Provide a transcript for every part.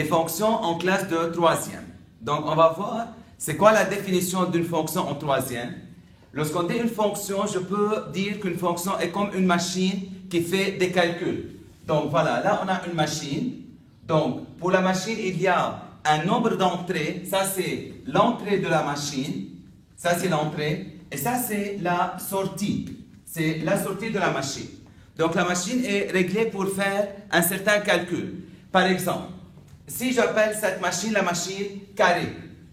Les fonctions en classe de troisième. Donc, on va voir, c'est quoi la définition d'une fonction en troisième. Lorsqu'on dit une fonction, je peux dire qu'une fonction est comme une machine qui fait des calculs. Donc, voilà, là, on a une machine. Donc, pour la machine, il y a un nombre d'entrées. Ça, c'est l'entrée de la machine. Ça, c'est l'entrée. Et ça, c'est la sortie. C'est la sortie de la machine. Donc, la machine est réglée pour faire un certain calcul. Par exemple, si j'appelle cette machine la machine carré,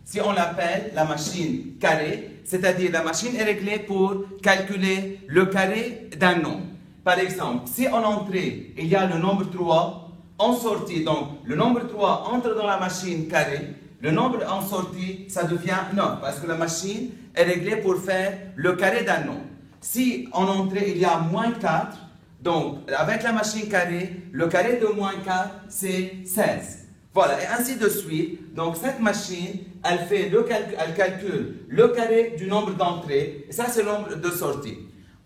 si on l'appelle la machine carré, c'est-à-dire la machine est réglée pour calculer le carré d'un nombre. Par exemple, si en entrée, il y a le nombre 3, en sortie, donc le nombre 3 entre dans la machine carré, le nombre en sortie, ça devient 9, parce que la machine est réglée pour faire le carré d'un nombre. Si en entrée, il y a moins 4, donc avec la machine carré, le carré de moins 4, c'est 16. Voilà, et ainsi de suite. Donc, cette machine, elle calcule le carré du nombre d'entrées, et ça, c'est le nombre de sorties.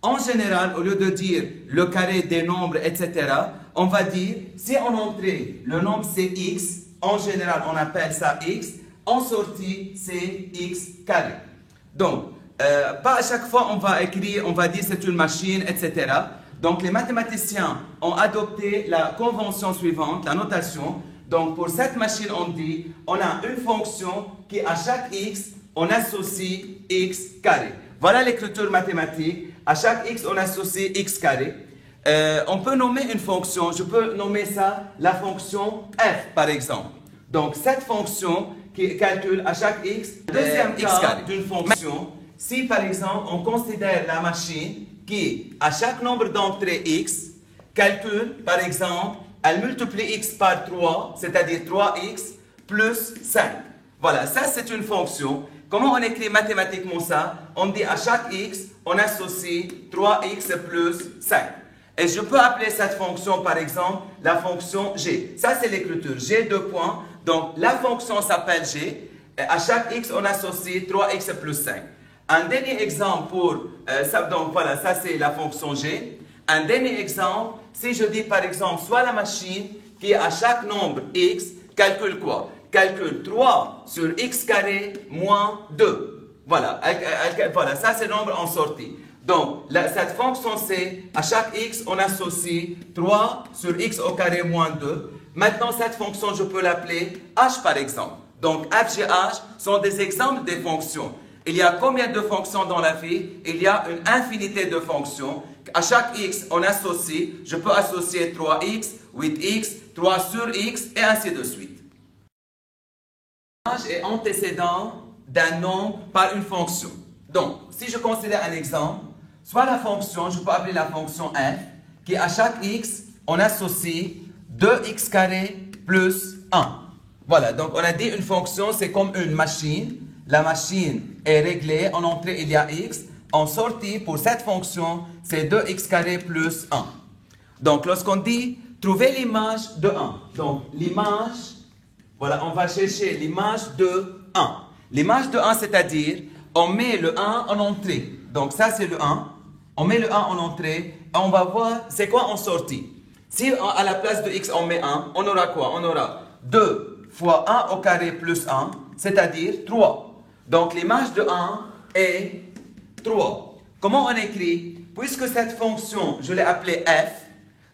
En général, au lieu de dire le carré des nombres, etc., on va dire, si en entrée, le nombre c'est x, en général, on appelle ça x, en sortie, c'est x carré. Donc, pas à chaque fois on va écrire, on va dire c'est une machine, etc. Donc, les mathématiciens ont adopté la convention suivante, la notation. Donc, pour cette machine, on dit, on a une fonction qui, à chaque x, on associe x carré. Voilà l'écriture mathématique. À chaque x, on associe x carré. On peut nommer une fonction, je peux nommer ça la fonction f, par exemple. Donc, cette fonction qui calcule à chaque x, deuxième cas d'une fonction, si, par exemple, on considère la machine qui, à chaque nombre d'entrées x, calcule, par exemple, elle multiplie x par 3, c'est-à-dire 3x plus 5. Voilà, ça c'est une fonction. Comment on écrit mathématiquement ça? On dit à chaque x, on associe 3x plus 5. Et je peux appeler cette fonction, par exemple, la fonction g. Ça c'est l'écriture, g deux points. Donc la fonction s'appelle g. Et à chaque x, on associe 3x plus 5. Un dernier exemple pour ça, donc voilà, ça c'est la fonction g. Un dernier exemple, si je dis par exemple, soit la machine qui à chaque nombre x calcule quoi? Calcule 3 sur x carré moins 2. Voilà, voilà ça c'est le nombre en sortie. Donc, cette fonction c'est, à chaque x, on associe 3 sur x au carré moins 2. Maintenant, cette fonction, je peux l'appeler h par exemple. Donc, f, g, h sont des exemples des fonctions. Il y a combien de fonctions dans la vie? Il y a une infinité de fonctions. À chaque x, on associe, je peux associer 3x, 8x, 3 sur x, et ainsi de suite. L'image est antécédent d'un nombre par une fonction. Donc, si je considère un exemple, soit la fonction, je peux appeler la fonction f, qui à chaque x, on associe 2x carré plus 1. Voilà, donc on a dit une fonction, c'est comme une machine. La machine est réglée, en entrée il y a x, en sortie pour cette fonction, c'est 2x carré plus 1. Donc lorsqu'on dit trouver l'image de 1, donc l'image, voilà, on va chercher l'image de 1. L'image de 1, c'est-à-dire, on met le 1 en entrée. Donc ça c'est le 1, on met le 1 en entrée, et on va voir c'est quoi en sortie. Si à la place de x on met 1, on aura quoi? On aura 2 fois 1 au carré plus 1, c'est-à-dire 3. Donc l'image de 1 est 3. Comment on écrit? Puisque cette fonction, je l'ai appelée f,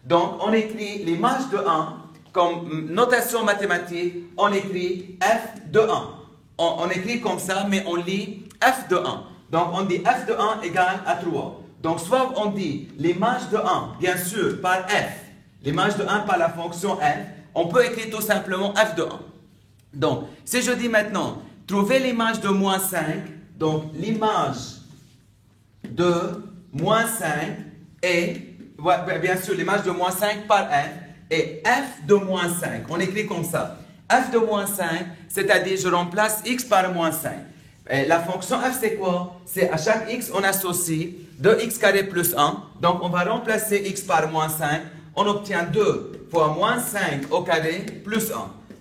donc on écrit l'image de 1 comme notation mathématique, on écrit f de 1. On écrit comme ça, mais on lit f de 1. Donc on dit f de 1 égale à 3. Donc soit on dit l'image de 1, bien sûr, par f, l'image de 1 par la fonction f, on peut écrire tout simplement f de 1. Donc, si je dis maintenant, trouver l'image de moins 5, donc l'image de moins 5 est, bien sûr, l'image de moins 5 par f, et f de moins 5, on écrit comme ça. F de moins 5, c'est-à-dire je remplace x par moins 5. Et la fonction f c'est quoi? C'est à chaque x, on associe 2x carré plus 1, donc on va remplacer x par moins 5, on obtient 2 fois moins 5 au carré plus 1.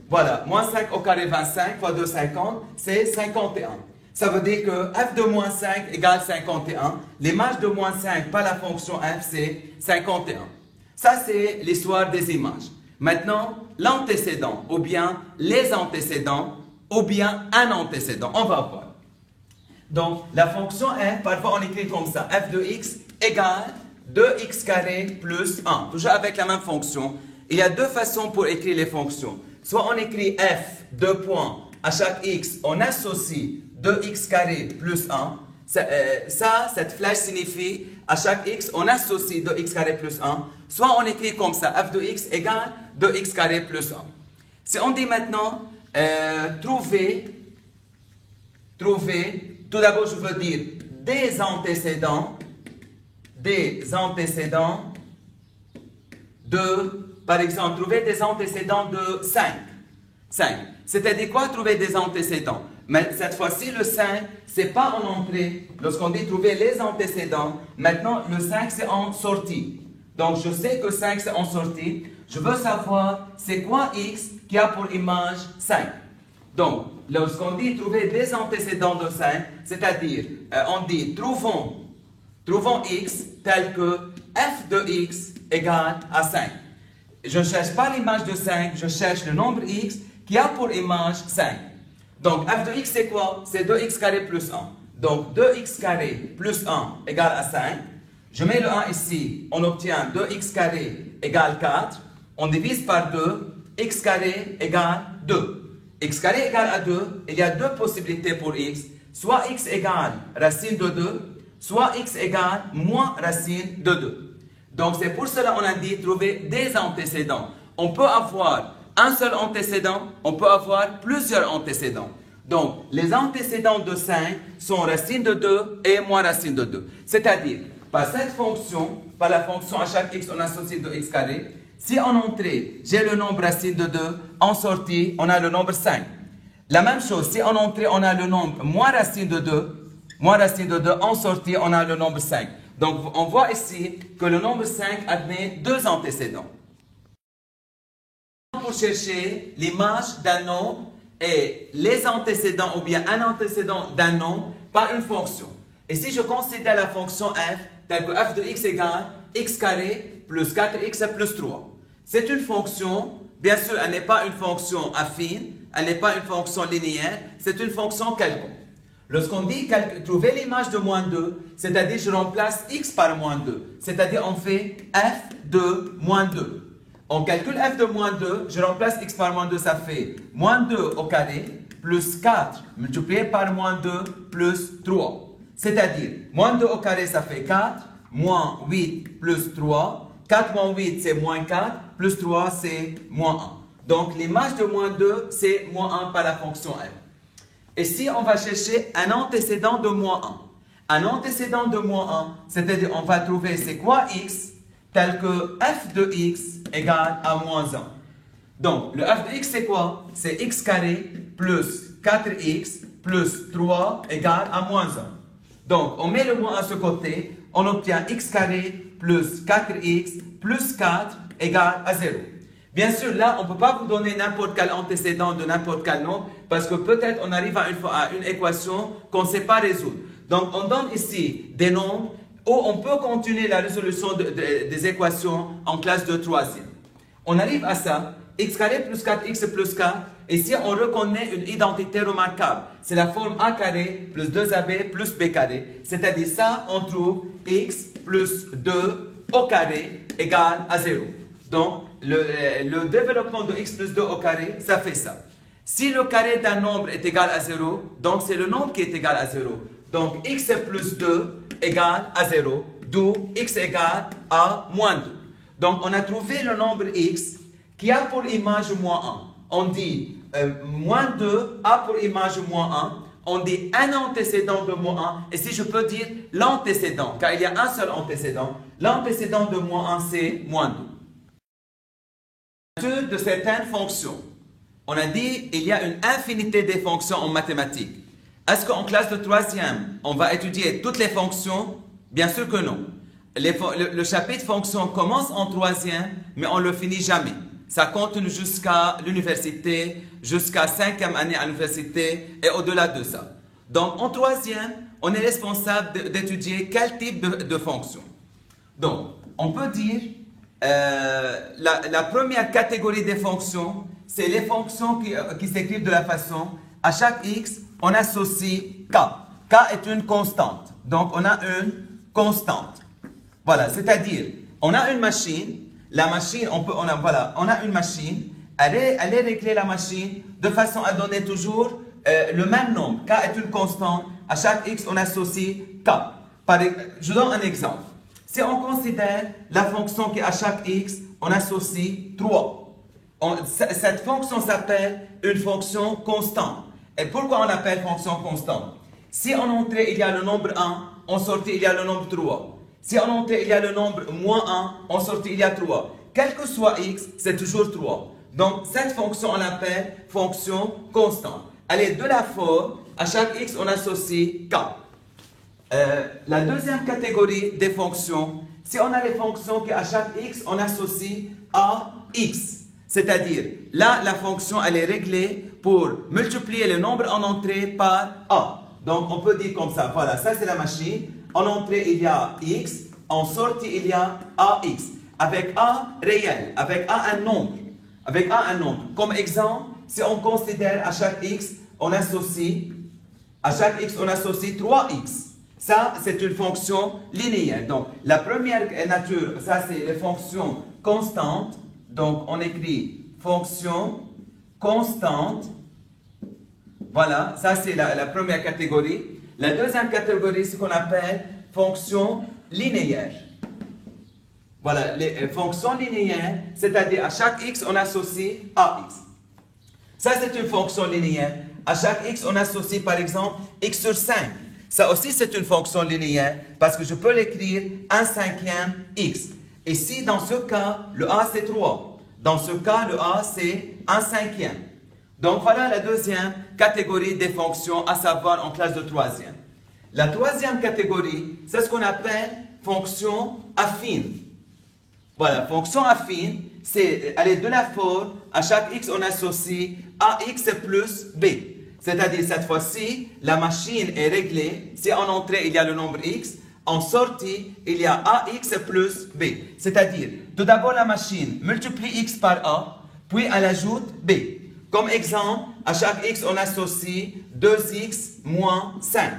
Voilà, moins 5 au carré 25 fois 2, 50, c'est 51. Ça veut dire que f de moins 5 égale 51. L'image de moins 5 par la fonction f, c'est 51. Ça, c'est l'histoire des images. Maintenant, l'antécédent, ou bien les antécédents, ou bien un antécédent. On va voir. Donc, la fonction f, parfois on écrit comme ça, f de x égale 2x carré plus 1. Toujours avec la même fonction. Il y a deux façons pour écrire les fonctions. Soit on écrit f, deux points, à chaque x, on associe 2x carré plus 1. Cette flèche signifie à chaque x, on associe 2x carré plus 1. Soit on écrit comme ça, f de x égale 2x carré plus 1. Si on dit maintenant, trouver, tout d'abord je veux dire des antécédents de, par exemple, trouver des antécédents de 5. C'est-à-dire quoi trouver des antécédents? Mais cette fois-ci, le 5, ce n'est pas en entrée. Lorsqu'on dit trouver les antécédents, maintenant, le 5, c'est en sortie. Donc, je sais que 5, c'est en sortie. Je veux savoir, c'est quoi x qui a pour image 5. Donc, lorsqu'on dit trouver des antécédents de 5, c'est-à-dire, on dit trouvons x tel que f de x égale à 5. Je ne cherche pas l'image de 5, je cherche le nombre x qui a pour image 5. Donc, f de x, c'est quoi? C'est 2x carré plus 1. Donc, 2x carré plus 1 égale à 5. Je mets le 1 ici, on obtient 2x carré égale 4. On divise par 2, x carré égale 2. X carré égale à 2, il y a deux possibilités pour x. Soit x égale racine de 2, soit x égale moins racine de 2. Donc, c'est pour cela qu'on a dit trouver des antécédents. On peut avoir un seul antécédent, on peut avoir plusieurs antécédents. Donc, les antécédents de 5 sont racine de 2 et moins racine de 2. C'est-à-dire, par cette fonction, par la fonction à chaque x, on associe 2x carré. Si en entrée, j'ai le nombre racine de 2, en sortie, on a le nombre 5. La même chose, si en entrée, on a le nombre moins racine de 2, en sortie, on a le nombre 5. Donc, on voit ici que le nombre 5 admet deux antécédents. Pour chercher l'image d'un nombre et les antécédents ou bien un antécédent d'un nombre par une fonction. Et si je considère la fonction f telle que f de x égale x carré plus 4x plus 3. C'est une fonction, bien sûr, elle n'est pas une fonction affine, elle n'est pas une fonction linéaire, c'est une fonction quelconque. Lorsqu'on dit trouver l'image de moins 2, c'est-à-dire je remplace x par moins 2, c'est-à-dire on fait f de moins 2. On calcule f de moins 2, je remplace x par moins 2, ça fait moins 2 au carré plus 4 multiplié par moins 2 plus 3. C'est-à-dire, moins 2 au carré, ça fait 4, moins 8 plus 3. 4 moins 8, c'est moins 4, plus 3, c'est moins 1. Donc, l'image de moins 2, c'est moins 1 par la fonction f. Et si on va chercher un antécédent de moins 1, un antécédent de moins 1, c'est-à-dire on va trouver c'est quoi x, tel que f de x égale à moins 1. Donc, le f de x, c'est quoi? C'est x carré plus 4x plus 3 égale à moins 1. Donc, on met le moins à ce côté, on obtient x carré plus 4x plus 4 égale à 0. Bien sûr, là, on ne peut pas vous donner n'importe quel antécédent de n'importe quel nombre, parce que peut-être on arrive à une équation qu'on ne sait pas résoudre. Donc, on donne ici des nombres où on peut continuer la résolution des équations en classe de troisième. On arrive à ça, x carré plus 4x plus 4, et si on reconnaît une identité remarquable, c'est la forme a carré plus 2ab plus b carré, c'est-à-dire ça, on trouve x plus 2 au carré égale à 0. Donc, le développement de x plus 2 au carré, ça fait ça. Si le carré d'un nombre est égal à 0, donc c'est le nombre qui est égal à 0. Donc, x plus 2 égale à 0, d'où x égale à moins 2. Donc, on a trouvé le nombre x qui a pour image moins 1. On dit moins 2 a pour image moins 1. On dit un antécédent de moins 1. Et si je peux dire l'antécédent, car il y a un seul antécédent, l'antécédent de moins 1, c'est moins 2. De certaines fonctions. On a dit qu'il y a une infinité de fonctions en mathématiques. Est-ce qu'en classe de troisième, on va étudier toutes les fonctions? Bien sûr que non. Le chapitre fonctions commence en troisième, mais on ne le finit jamais. Ça continue jusqu'à l'université, jusqu'à 5e année à l'université et au-delà de ça. Donc, en troisième, on est responsable d'étudier quel type de fonction. Donc, on peut dire la première catégorie des fonctions, c'est les fonctions qui s'écrivent de la façon, à chaque x, on associe k. K est une constante. Donc, on a une constante. Voilà, c'est-à-dire, on a une machine. La machine, on a une machine. Allez régler la machine de façon à donner toujours le même nombre. K est une constante. À chaque x, on associe k. Je donne un exemple. Si on considère la fonction qui à chaque x, on associe 3. Cette fonction s'appelle une fonction constante. Et pourquoi on l'appelle fonction constante? Si en entrée il y a le nombre 1, en sortie il y a le nombre 3. Si en entrée il y a le nombre moins 1, en sortie il y a 3. Quel que soit x, c'est toujours 3. Donc cette fonction on l'appelle fonction constante. Elle est de la forme, à chaque x on associe k. La deuxième catégorie des fonctions, si on a les fonctions qui à chaque x on associe à x. C'est-à-dire, là, la fonction, elle est réglée pour multiplier le nombre en entrée par a. Donc, on peut dire comme ça, voilà, ça c'est la machine. En entrée, il y a x. En sortie, il y a ax. Avec a réel, avec a un nombre. Avec a un nombre. Comme exemple, si on considère à chaque x, on associe 3x. Ça, c'est une fonction linéaire. Donc, la première nature, ça c'est les fonctions constantes. Donc, on écrit fonction constante. Voilà, ça c'est la première catégorie. La deuxième catégorie, c'est ce qu'on appelle fonction linéaire. Voilà, les fonctions linéaires, c'est-à-dire à chaque x, on associe ax. Ça, c'est une fonction linéaire. À chaque x, on associe par exemple x sur 5. Ça aussi, c'est une fonction linéaire parce que je peux l'écrire 1/5 x. Et si dans ce cas, le a c'est 3. Dans ce cas, le a c'est 1/5. Donc voilà la deuxième catégorie des fonctions à savoir en classe de troisième. La troisième catégorie, c'est ce qu'on appelle fonction affine. Voilà, fonction affine, elle est de la forme, à chaque x on associe ax plus b. C'est-à-dire cette fois-ci, la machine est réglée. Si en entrée il y a le nombre x, en sortie, il y a ax plus b. C'est-à-dire, tout d'abord la machine multiplie x par a, puis elle ajoute b. Comme exemple, à chaque x, on associe 2x moins 5.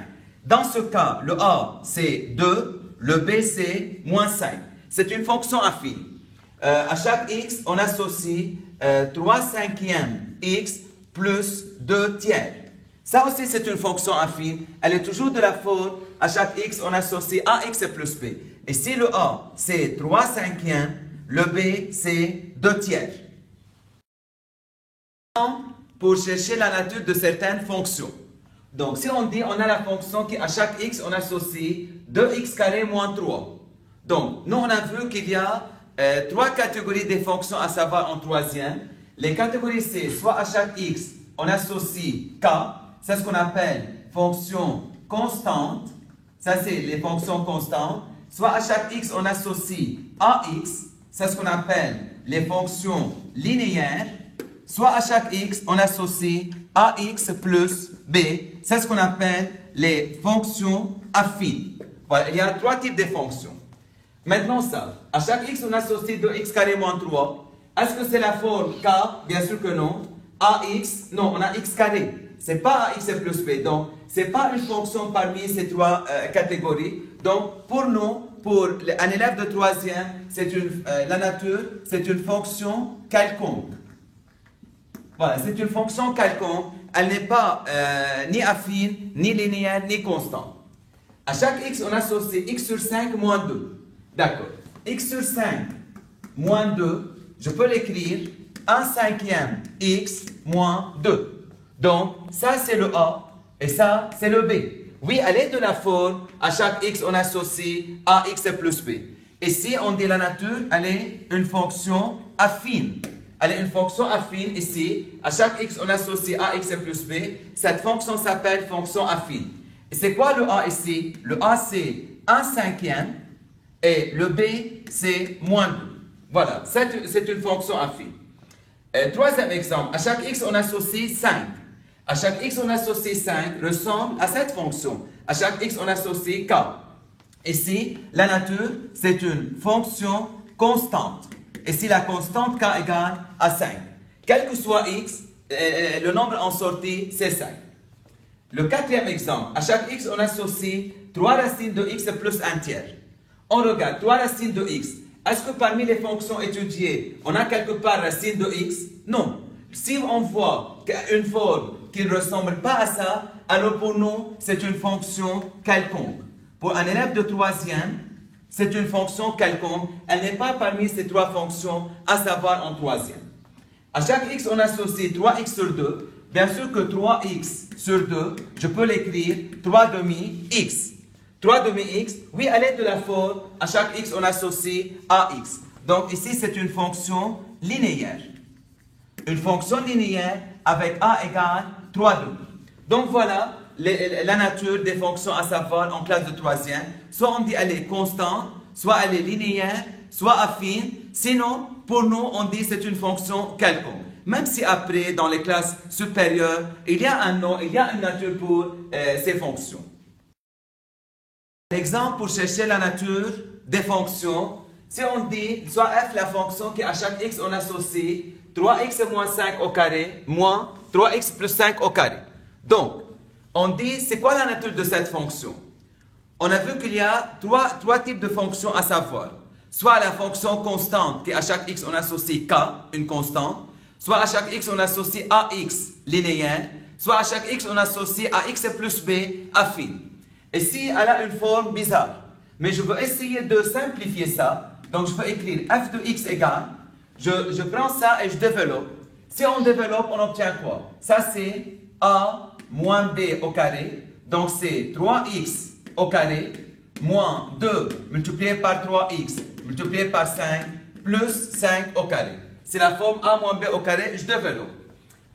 Dans ce cas, le a, c'est 2, le b, c'est moins 5. C'est une fonction affine. À chaque x, on associe 3/5 x plus 2 tiers. Ça aussi, c'est une fonction affine. Elle est toujours de la forme. À chaque x, on associe ax plus b. Et si le a, c'est 3/5, le b, c'est 2 tiers. Pour chercher la nature de certaines fonctions. Donc, si on dit, on a la fonction qui, à chaque x, on associe 2x carré moins 3. Donc, nous, on a vu qu'il y a 3 catégories de fonctions à savoir en troisième. Les catégories, c'est soit à chaque x, on associe k. C'est ce qu'on appelle fonction constante. Ça, c'est les fonctions constantes. Soit à chaque x, on associe ax. C'est ce qu'on appelle les fonctions linéaires. Soit à chaque x, on associe ax plus b. C'est ce qu'on appelle les fonctions affines. Voilà, il y a 3 types de fonctions. Maintenant ça, à chaque x, on associe 2x carré moins 3. Est-ce que c'est la forme k? Bien sûr que non. Ax, non, on a x carré. C'est pas ax plus b. Donc, c'est pas une fonction parmi ces 3 catégories. Donc, pour nous, pour un élève de troisième, la nature, c'est une fonction quelconque. Voilà, c'est une fonction quelconque. Elle n'est pas ni affine, ni linéaire, ni constante. À chaque x, on associe x sur 5 moins 2. D'accord. X sur 5 moins 2, je peux l'écrire 1/5 x moins 2. Donc, ça c'est le a et ça c'est le b. Oui, elle est de la forme, à chaque x, on associe ax plus b. Et si on dit la nature, elle est une fonction affine. Elle est une fonction affine ici. À chaque x, on associe ax plus b. Cette fonction s'appelle fonction affine. Et c'est quoi le a ici? Le a, c'est 1/5 et le b, c'est moins 2. Voilà, c'est une fonction affine. Troisième exemple. À chaque x, on associe 5. À chaque x, on associe 5 ressemble à cette fonction. À chaque x, on associe k. Ici, la nature, c'est une fonction constante. Ici, la constante k égale à 5. Quel que soit x, le nombre en sortie, c'est 5. Le quatrième exemple, à chaque x, on associe 3 racines de x plus un tiers. On regarde 3 racines de x. Est-ce que parmi les fonctions étudiées, on a quelque part racine de x? Non. Si on voit une forme qui ne ressemble pas à ça, alors pour nous, c'est une fonction quelconque. Pour un élève de troisième, c'est une fonction quelconque. Elle n'est pas parmi ces 3 fonctions, à savoir en troisième. À chaque x, on associe 3x sur 2. Bien sûr que 3x sur 2, je peux l'écrire 3 demi x. 3 demi x, oui, à l'aide de la forme, à chaque x, on associe ax. Donc ici, c'est une fonction linéaire. Une fonction linéaire avec a égale 3 demi. Donc voilà la nature des fonctions à savoir en classe de troisième. Soit on dit elle est constante, soit elle est linéaire, soit affine. Sinon, pour nous, on dit c'est une fonction quelconque. Même si après, dans les classes supérieures, il y a un nom, il y a une nature pour ces fonctions. L'exemple pour chercher la nature des fonctions, si on dit, soit f la fonction qui à chaque x on associe 3x moins 5 au carré moins 3x plus 5 au carré. Donc, on dit, c'est quoi la nature de cette fonction? On a vu qu'il y a trois types de fonctions à savoir. Soit la fonction constante qui à chaque x on associe k, une constante. Soit à chaque x on associe ax, linéaire. Soit à chaque x on associe ax plus b, affine. Ici, elle a une forme bizarre. Mais je veux essayer de simplifier ça. Donc, je vais écrire f de x égale. Je prends ça et je développe. Si on développe, on obtient quoi? Ça, c'est a moins b au carré. Donc, c'est 3x au carré moins 2 multiplié par 3x multiplié par 5 plus 5 au carré. C'est la forme a moins b au carré. Je développe.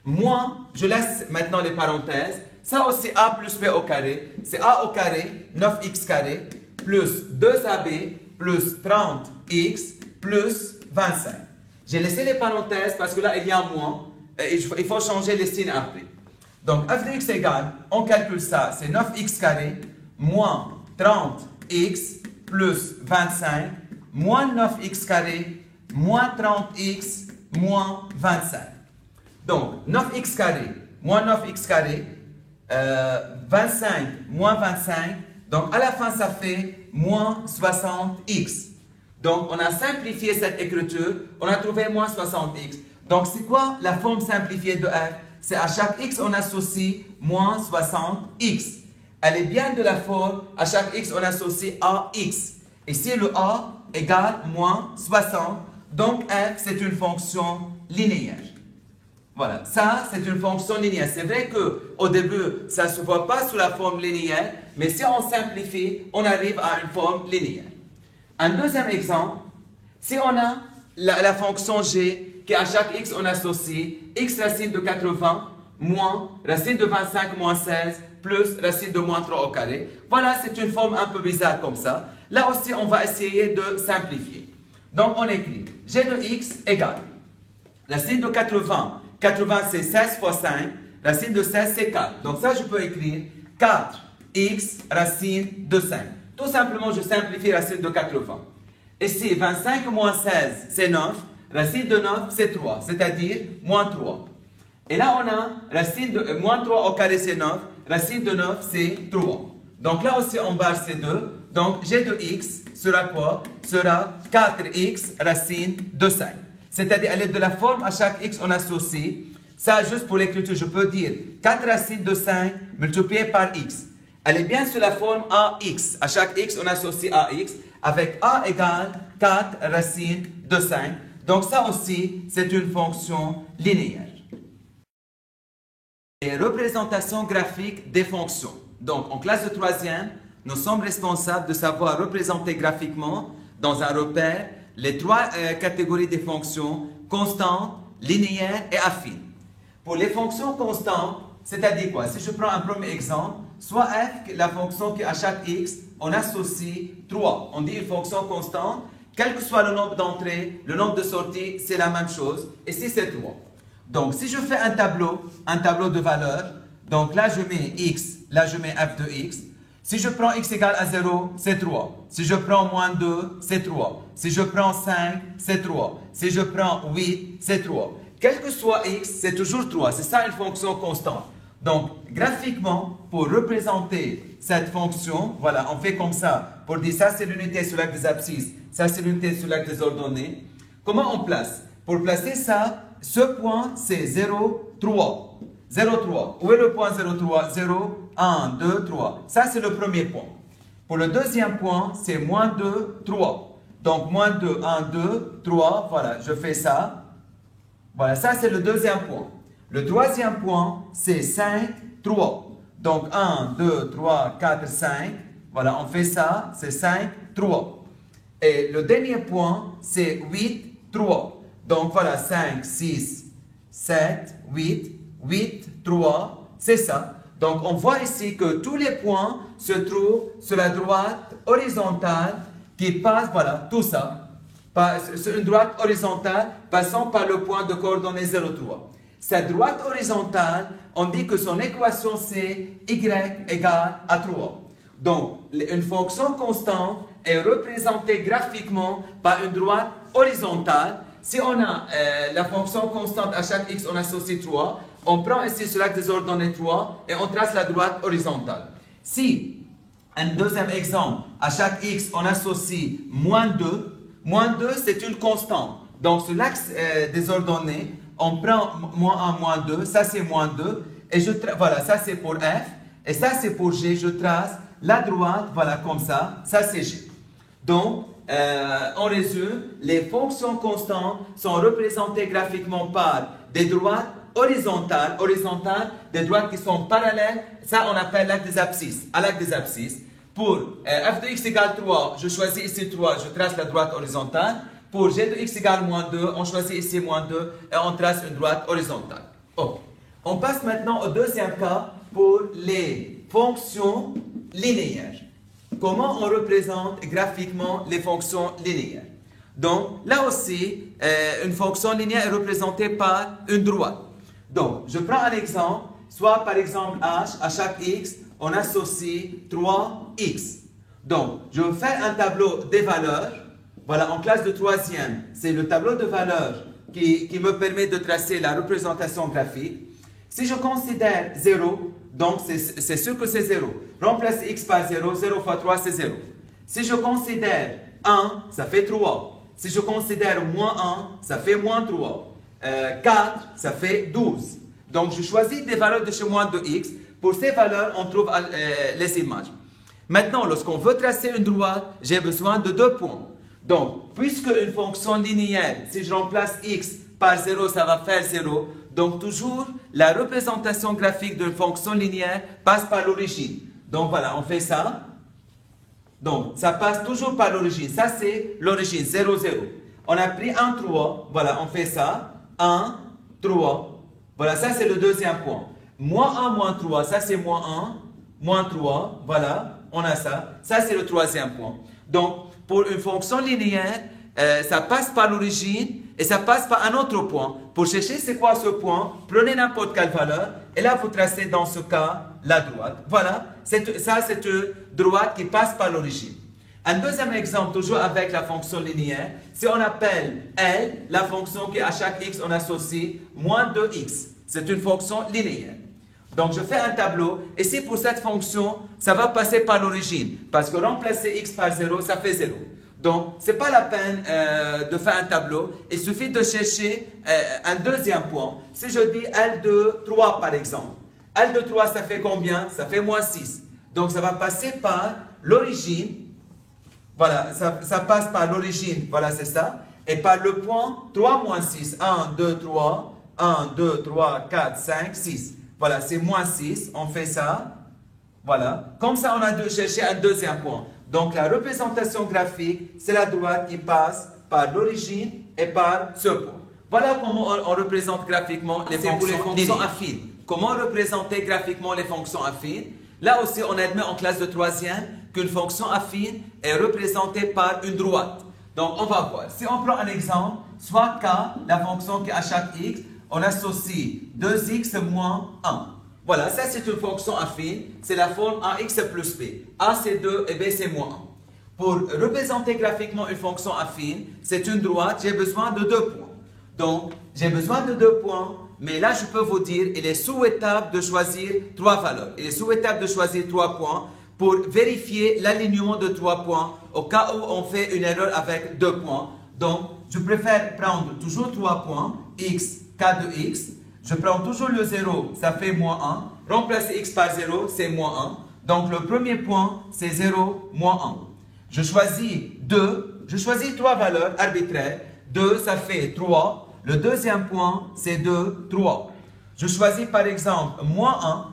Moins, je laisse maintenant les parenthèses. Ça aussi, a plus b au carré, c'est a au carré, 9x carré, plus 2ab, plus 30x, plus 25. J'ai laissé les parenthèses parce que là, il y a moins. Et il faut changer les signes après. Donc, f de x égale, on calcule ça, c'est 9x carré, moins 30x, plus 25, moins 9x carré, moins 30x, moins 25. Donc, 9x carré, moins 9x carré, 25 moins 25, donc à la fin ça fait moins 60x. Donc on a simplifié cette écriture, on a trouvé moins 60x. Donc c'est quoi la forme simplifiée de f? C'est à chaque x on associe moins 60x. Elle est bien de la forme, à chaque x on associe ax. Ici le a égale moins 60, donc f c'est une fonction linéaire. Voilà, ça c'est une fonction linéaire. C'est vrai qu'au début, ça ne se voit pas sous la forme linéaire, mais si on simplifie, on arrive à une forme linéaire. Un deuxième exemple, si on a la fonction g, qui à chaque x on associe x racine de 80 moins racine de 25 moins 16 plus racine de moins 3 au carré. Voilà, c'est une forme un peu bizarre comme ça. Là aussi, on va essayer de simplifier. Donc on écrit g de x égale racine de 80. 80 c'est 16 fois 5, racine de 16 c'est 4. Donc ça je peux écrire 4x racine de 5. Tout simplement je simplifie racine de 80. Ici 25 moins 16 c'est 9, racine de 9 c'est 3, c'est-à-dire moins 3. Et là on a racine de moins 3 au carré c'est 9, racine de 9 c'est 3. Donc là aussi on barre ces deux. Donc g de x sera quoi? Sera 4x racine de 5. C'est-à-dire, à l'aide de la forme, à chaque x, on associe. Ça, juste pour l'écriture, je peux dire 4 racines de 5 multiplié par x. Elle est bien sous la forme ax. À chaque x, on associe ax avec a égale 4 racines de 5. Donc ça aussi, c'est une fonction linéaire. Et représentation graphique des fonctions. Donc, en classe de troisième, nous sommes responsables de savoir représenter graphiquement, dans un repère, les 3 catégories des fonctions constantes, linéaires et affines. Pour les fonctions constantes, c'est-à-dire quoi? Si je prends un premier exemple, soit f, la fonction qui à chaque x, on associe 3. On dit une fonction constante, quel que soit le nombre d'entrées, le nombre de sorties, c'est la même chose. Ici, c'est 3. Donc, si je fais un tableau de valeurs, donc là, je mets x, là, je mets f de x. Si je prends x égale à 0, c'est 3. Si je prends moins 2, c'est 3. Si je prends 5, c'est 3. Si je prends 8, c'est 3. Quel que soit x, c'est toujours 3. C'est ça une fonction constante. Donc, graphiquement, pour représenter cette fonction, voilà, on fait comme ça. Pour dire ça, c'est l'unité sur l'axe des abscisses. Ça, c'est l'unité sur l'axe des ordonnées. Comment on place? Pour placer ça, ce point, c'est 0, 3. 0, 3. Où est le point 0, 3? 0, 1, 2, 3. Ça, c'est le premier point. Pour le deuxième point, c'est moins 2, 3. Donc, moins 2, 1, 2, 3. Voilà, je fais ça. Voilà, ça, c'est le deuxième point. Le troisième point, c'est 5, 3. Donc, 1, 2, 3, 4, 5. Voilà, on fait ça. C'est 5, 3. Et le dernier point, c'est 8, 3. Donc, voilà, 5, 6, 7, 8. 8, 3, c'est ça. Donc, on voit ici que tous les points se trouvent sur la droite horizontale qui passe, voilà, tout ça. Sur une droite horizontale passant par le point de coordonnées 0, 3. Cette droite horizontale, on dit que son équation c'est y égale à 3. Donc, une fonction constante est représentée graphiquement par une droite horizontale. Si on a la fonction constante à chaque x, on associe 3. On prend ici sur l'axe des ordonnées 3 et on trace la droite horizontale. Si, un deuxième exemple, à chaque x, on associe moins 2. Moins 2, c'est une constante. Donc, sur l'axe des ordonnées, on prend moins 1, moins 2. Ça, c'est moins 2. Et voilà, ça, c'est pour f. Et ça, c'est pour g. Je trace la droite, voilà, comme ça. Ça, c'est g. Donc, en résumé, les fonctions constantes sont représentées graphiquement par des droites horizontales, des droites qui sont parallèles. Ça, on appelle l'axe des abscisses. À l'axe des abscisses, pour f de x égale 3, je choisis ici 3, je trace la droite horizontale. Pour g de x égale moins 2, on choisit ici moins 2 et on trace une droite horizontale. Okay. On passe maintenant au deuxième cas pour les fonctions linéaires. Comment on représente graphiquement les fonctions linéaires? Donc, là aussi, une fonction linéaire est représentée par une droite. Donc, je prends un exemple, soit par exemple h, à chaque x, on associe 3x. Donc, je vais faire un tableau des valeurs. Voilà, en classe de troisième, c'est le tableau de valeurs qui me permet de tracer la représentation graphique. Si je considère 0, donc c'est sûr que c'est 0. Remplace x par 0, 0 fois 3, c'est 0. Si je considère 1, ça fait 3. Si je considère moins 1, ça fait moins 3. 4, ça fait 12. Donc, je choisis des valeurs de chez moins de x. Pour ces valeurs, on trouve les images. Maintenant, lorsqu'on veut tracer une droite, j'ai besoin de 2 points. Donc, puisque une fonction linéaire, si je remplace x par 0, ça va faire 0. Donc, toujours, la représentation graphique d'une fonction linéaire passe par l'origine. Donc, voilà, on fait ça. Donc, ça passe toujours par l'origine. Ça, c'est l'origine, 0, 0. On a pris 1, 3. Voilà, on fait ça. 1, 3. Voilà, ça, c'est le deuxième point. Moins 1, moins 3. Ça, c'est moins 1, moins 3. Voilà, on a ça. Ça, c'est le troisième point. Donc, pour une fonction linéaire, ça passe par l'origine et ça passe par un autre point. Pour chercher c'est quoi ce point, prenez n'importe quelle valeur et là, vous tracez dans ce cas la droite. Voilà, ça, c'est une droite qui passe par l'origine. Un deuxième exemple, toujours avec la fonction linéaire, si on appelle L, la fonction qui à chaque x, on associe moins 2x. C'est une fonction linéaire. Donc, je fais un tableau. Et si pour cette fonction, ça va passer par l'origine. Parce que remplacer x par 0, ça fait 0. Donc, ce n'est pas la peine de faire un tableau. Il suffit de chercher un deuxième point. Si je dis L de 3, par exemple. L de 3, ça fait combien? Ça fait moins 6. Donc, ça va passer par l'origine. Voilà, ça passe par l'origine. Voilà, c'est ça. Et par le point 3 moins 6. 1, 2, 3. 1, 2, 3, 4, 5, 6. Voilà, c'est moins 6, on fait ça. Voilà. Comme ça, on a cherché un deuxième point. Donc, la représentation graphique, c'est la droite qui passe par l'origine et par ce point. Voilà comment on représente graphiquement les fonctions affines. Comment représenter graphiquement les fonctions affines? Là aussi, on admet en classe de troisième qu'une fonction affine est représentée par une droite. Donc, on va voir. Si on prend un exemple, soit k, la fonction qui à chaque x, on associe 2x moins 1. Voilà, ça c'est une fonction affine, c'est la forme ax plus b. A c'est 2 et b c'est moins 1. Pour représenter graphiquement une fonction affine, c'est une droite, j'ai besoin de 2 points. Donc, j'ai besoin de 2 points, mais là je peux vous dire, il est souhaitable de choisir 3 valeurs. Il est souhaitable de choisir 3 points pour vérifier l'alignement de 3 points au cas où on fait une erreur avec 2 points. Donc, je préfère prendre toujours 3 points, x, k de x. Je prends toujours le 0, ça fait moins 1. Remplacer x par 0, c'est moins 1. Donc, le premier point, c'est 0, moins 1. Je choisis 2, je choisis 3 valeurs arbitraires. 2, ça fait 3. Le deuxième point, c'est 2, 3. Je choisis par exemple moins 1.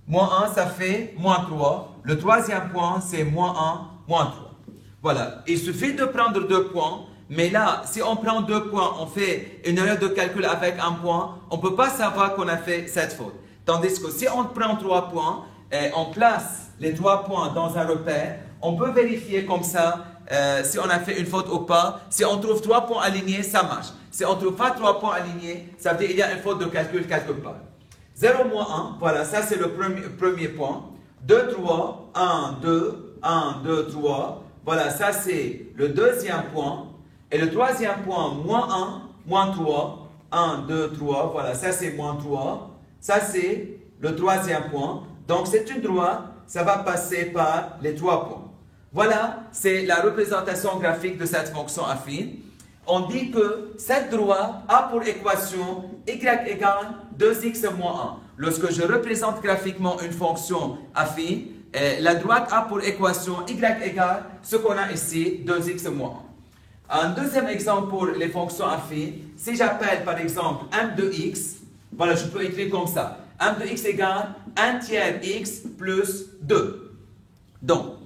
Moins 1, ça fait moins 3. Le troisième point, c'est moins 1, moins 3. Voilà, il suffit de prendre 2 points. Mais là, si on prend 2 points, on fait une erreur de calcul avec un point, on ne peut pas savoir qu'on a fait cette faute. Tandis que si on prend 3 points, et on place les 3 points dans un repère, on peut vérifier comme ça si on a fait une faute ou pas. Si on trouve 3 points alignés, ça marche. Si on ne trouve pas 3 points alignés, ça veut dire qu'il y a une faute de calcul quelque part. 0, moins 1, voilà, ça c'est le premier point. 2, 3, 1, 2, 1, 2, 3. Voilà, ça c'est le deuxième point. Et le troisième point, moins 1, moins 3, 1, 2, 3, voilà, ça c'est moins 3, ça c'est le troisième point. Donc c'est une droite, ça va passer par les 3 points. Voilà, c'est la représentation graphique de cette fonction affine. On dit que cette droite a pour équation y égale 2x moins 1. Lorsque je représente graphiquement une fonction affine, la droite a pour équation y égale ce qu'on a ici, 2x moins 1. Un deuxième exemple pour les fonctions affines, si j'appelle par exemple m de x, voilà, je peux écrire comme ça. m de x égale 1 tiers x plus 2. Donc,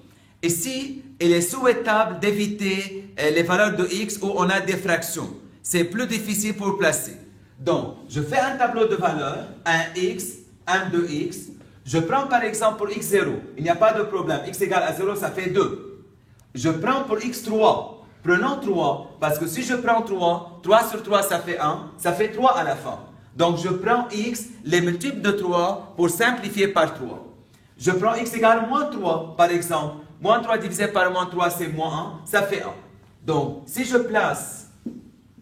ici, il est souhaitable d'éviter les valeurs de x où on a des fractions. C'est plus difficile pour placer. Donc, je fais un tableau de valeurs, 1x, m de x. Je prends par exemple pour x0, il n'y a pas de problème. X égale à 0, ça fait 2. Je prends pour x3. Prenons 3, parce que si je prends 3, 3 sur 3, ça fait 1, ça fait 3 à la fin. Donc, je prends x, les multiples de 3, pour simplifier par 3. Je prends x égale moins 3, par exemple. Moins 3 divisé par moins 3, c'est moins 1, ça fait 1. Donc, si je place,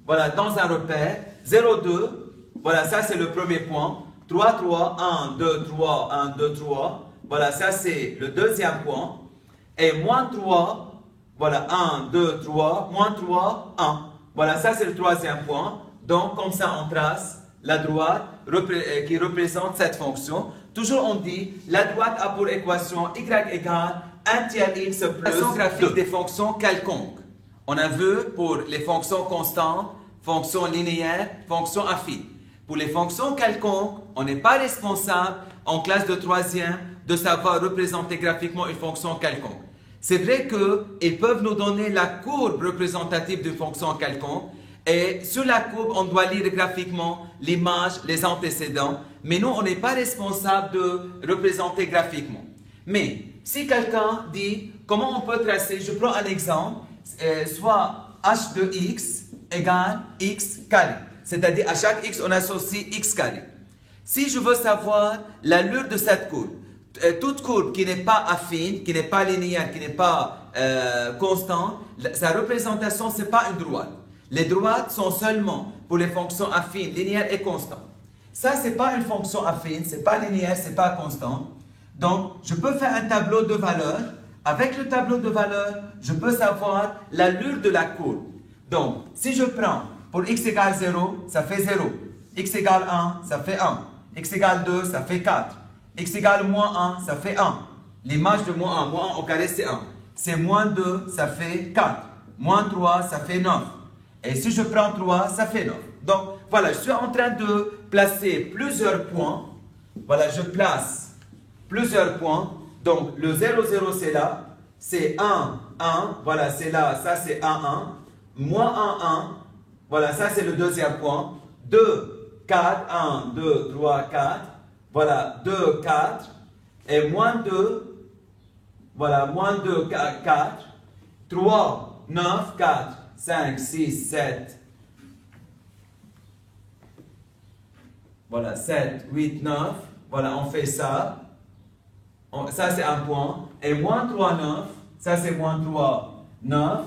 voilà, dans un repère, 0, 2, voilà, ça c'est le premier point. 3, 3, 1, 2, 3, 1, 2, 3. Voilà, ça c'est le deuxième point. Et moins 3, voilà, 1, 2, 3, moins 3, 1. Voilà, ça c'est le troisième point. Donc, comme ça, on trace la droite qui représente cette fonction. Toujours, on dit, la droite a pour équation y égale 1 tiers x plus 2. Graphique des fonctions quelconques. On a vu pour les fonctions constantes, fonctions linéaires, fonctions affines. Pour les fonctions quelconques, on n'est pas responsable, en classe de troisième, de savoir représenter graphiquement une fonction quelconque. C'est vrai qu'ils peuvent nous donner la courbe représentative d'une fonction quelconque et sur la courbe, on doit lire graphiquement l'image, les antécédents, mais nous, on n'est pas responsable de représenter graphiquement. Mais si quelqu'un dit comment on peut tracer, je prends un exemple, soit h de x égale x carré, c'est-à-dire à chaque x, on associe x carré. Si je veux savoir l'allure de cette courbe, toute courbe qui n'est pas affine, qui n'est pas linéaire, qui n'est pas constante, sa représentation, ce n'est pas une droite. Les droites sont seulement pour les fonctions affines, linéaires et constantes. Ça, ce n'est pas une fonction affine, ce n'est pas linéaire, ce n'est pas constant. Donc, je peux faire un tableau de valeurs. Avec le tableau de valeurs, je peux savoir l'allure de la courbe. Donc, si je prends pour x égale 0, ça fait 0. X égale 1, ça fait 1. X égale 2, ça fait 4. X égale moins 1, ça fait 1. L'image de moins 1 au carré, c'est 1. C'est moins 2, ça fait 4. Moins 3, ça fait 9. Et si je prends 3, ça fait 9. Donc, voilà, je suis en train de placer plusieurs points. Voilà, je place plusieurs points. Donc, le 0, 0, c'est là. C'est 1, 1. Voilà, c'est là. Ça, c'est 1, 1. Moins 1, 1. Voilà, ça, c'est le deuxième point. 2, 4. 1, 2, 3, 4. Voilà, 2, 4. Et moins 2. Voilà, moins 2, 4. 3, 9, 4. 5, 6, 7. Voilà, 7, 8, 9. Voilà, on fait ça. Ça, c'est un point. Et moins 3, 9. Ça, c'est moins 3, 9.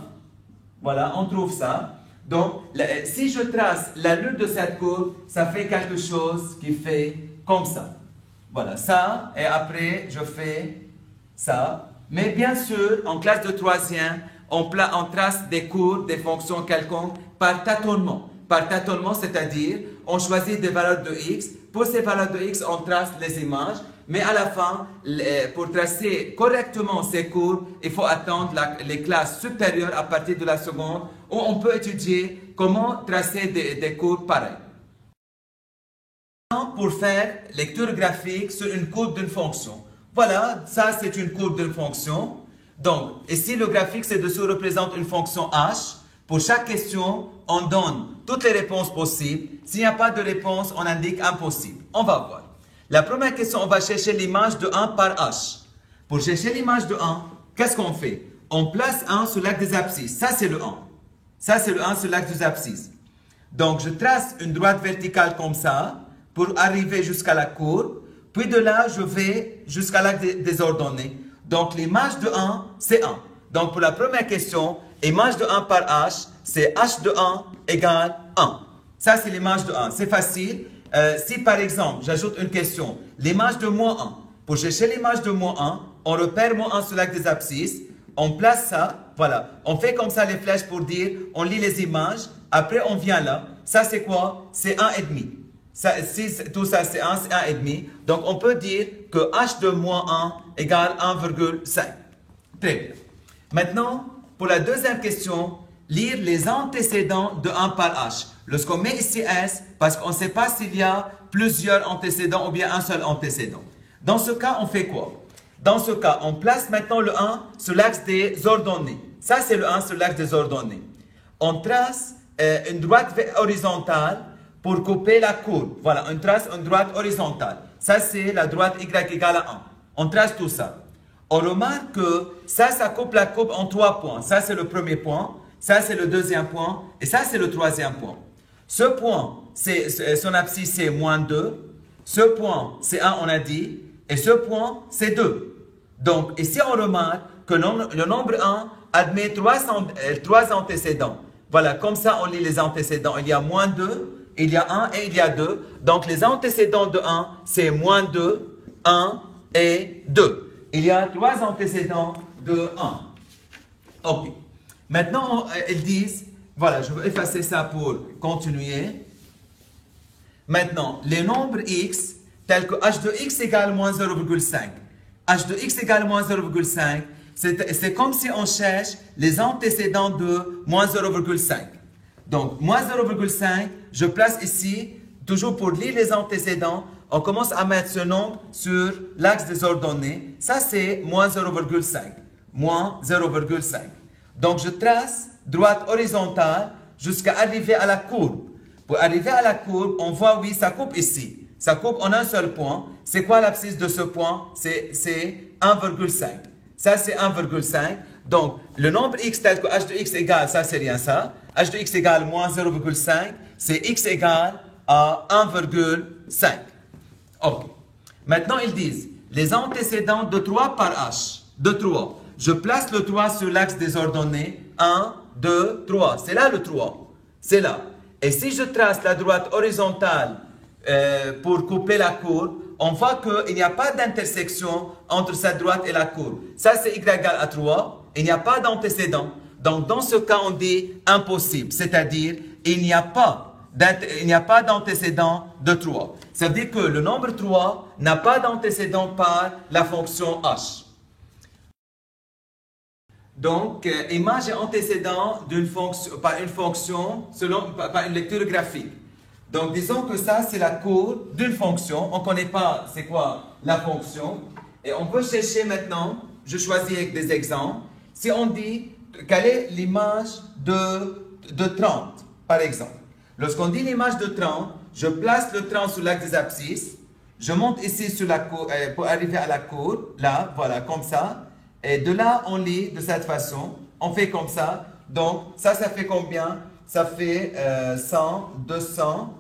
Voilà, on trouve ça. Donc, si je trace l'allure de cette courbe, ça fait quelque chose qui fait comme ça. Voilà, ça. Et après, je fais ça. Mais bien sûr, en classe de troisième, on trace des courbes, des fonctions quelconques par tâtonnement. Par tâtonnement, c'est-à-dire, on choisit des valeurs de x. Pour ces valeurs de x, on trace les images. Mais à la fin, pour tracer correctement ces courbes, il faut attendre les classes supérieures à partir de la seconde, où on peut étudier comment tracer des courbes pareilles. Pour faire lecture graphique sur une courbe d'une fonction. Voilà, ça c'est une courbe d'une fonction. Donc, ici le graphique ci-dessous représente une fonction h. Pour chaque question, on donne toutes les réponses possibles. S'il n'y a pas de réponse, on indique impossible. On va voir. La première question, on va chercher l'image de 1 par h. Pour chercher l'image de 1, qu'est-ce qu'on fait? On place 1 sur l'axe des abscisses. Ça, c'est le 1. Ça, c'est le 1 sur l'axe des abscisses. Donc, je trace une droite verticale comme ça pour arriver jusqu'à la courbe. Puis de là, je vais jusqu'à l'axe des ordonnées. Donc, l'image de 1, c'est 1. Donc, pour la première question, image de 1 par h, c'est h de 1 égale 1. Ça, c'est l'image de 1. C'est facile. Si par exemple, j'ajoute une question, l'image de moins 1. Pour chercher l'image de moins 1, on repère moins 1 sur l'axe des abscisses, on place ça, voilà. On fait comme ça les flèches pour dire, on lit les images, après on vient là. Ça c'est quoi? C'est 1,5. Si tout ça c'est 1, c'est 1,5. Donc on peut dire que h de moins 1 égale 1,5. Très bien. Maintenant, pour la deuxième question, lire les antécédents de 1 par h. Lorsqu'on met ici S, parce qu'on ne sait pas s'il y a plusieurs antécédents ou bien un seul antécédent. Dans ce cas, on fait quoi? Dans ce cas, on place maintenant le 1 sur l'axe des ordonnées. Ça, c'est le 1 sur l'axe des ordonnées. On trace une droite horizontale pour couper la courbe. Voilà, on trace une droite horizontale. Ça, c'est la droite y égale à 1. On trace tout ça. On remarque que ça coupe la courbe en 3 points. Ça, c'est le premier point. Ça, c'est le deuxième point. Et ça, c'est le troisième point. Ce point, son abscisse, c'est moins 2. Ce point, c'est 1, on a dit. Et ce point, c'est 2. Donc, ici, on remarque que le nombre 1 admet 3 antécédents. Voilà, comme ça, on lit les antécédents. Il y a moins 2, il y a 1 et il y a 2. Donc, les antécédents de 1, c'est moins 2, 1 et 2. Il y a 3 antécédents de 1. OK. Maintenant, ils disent, voilà, je vais effacer ça pour continuer. Maintenant, les nombres x, tels que h de x égale moins 0,5. h de x égale moins 0,5, c'est comme si on cherche les antécédents de moins 0,5. Donc, moins 0,5, je place ici, toujours pour lire les antécédents, on commence à mettre ce nombre sur l'axe des ordonnées. Ça, c'est moins 0,5. Moins 0,5. Donc, je trace droite horizontale jusqu'à arriver à la courbe. Pour arriver à la courbe, on voit, oui, ça coupe ici. Ça coupe en un seul point. C'est quoi l'abscisse de ce point? C'est 1,5. Ça, c'est 1,5. Donc, le nombre x tel que h de x égale, ça, c'est rien ça. h de x égale moins 0,5. C'est x égale à 1,5. OK. Maintenant, ils disent, les antécédents de 3 par h. De 3. Je place le 3 sur l'axe des ordonnées. 1, 2, 3. C'est là le 3. C'est là. Et si je trace la droite horizontale pour couper la courbe, on voit qu'il n'y a pas d'intersection entre cette droite et la courbe. Ça, c'est y égale à 3. Il n'y a pas d'antécédent. Donc, dans ce cas, on dit impossible. C'est-à-dire, il n'y a pas d'antécédent de 3. Ça veut dire que le nombre 3 n'a pas d'antécédent par la fonction h. Donc, image et antécédent par une fonction par une lecture graphique. Donc, disons que ça, c'est la courbe d'une fonction. On ne connaît pas c'est quoi la fonction. Et on peut chercher maintenant, je choisis avec des exemples. Si on dit, quelle est l'image de 30, par exemple. Lorsqu'on dit l'image de 30, je place le 30 sur l'axe des abscisses. Je monte ici sur la courbe, pour arriver à la courbe. Là, voilà, comme ça. Et de là, on lit de cette façon. On fait comme ça. Donc, ça fait combien? Ça fait 100, 200,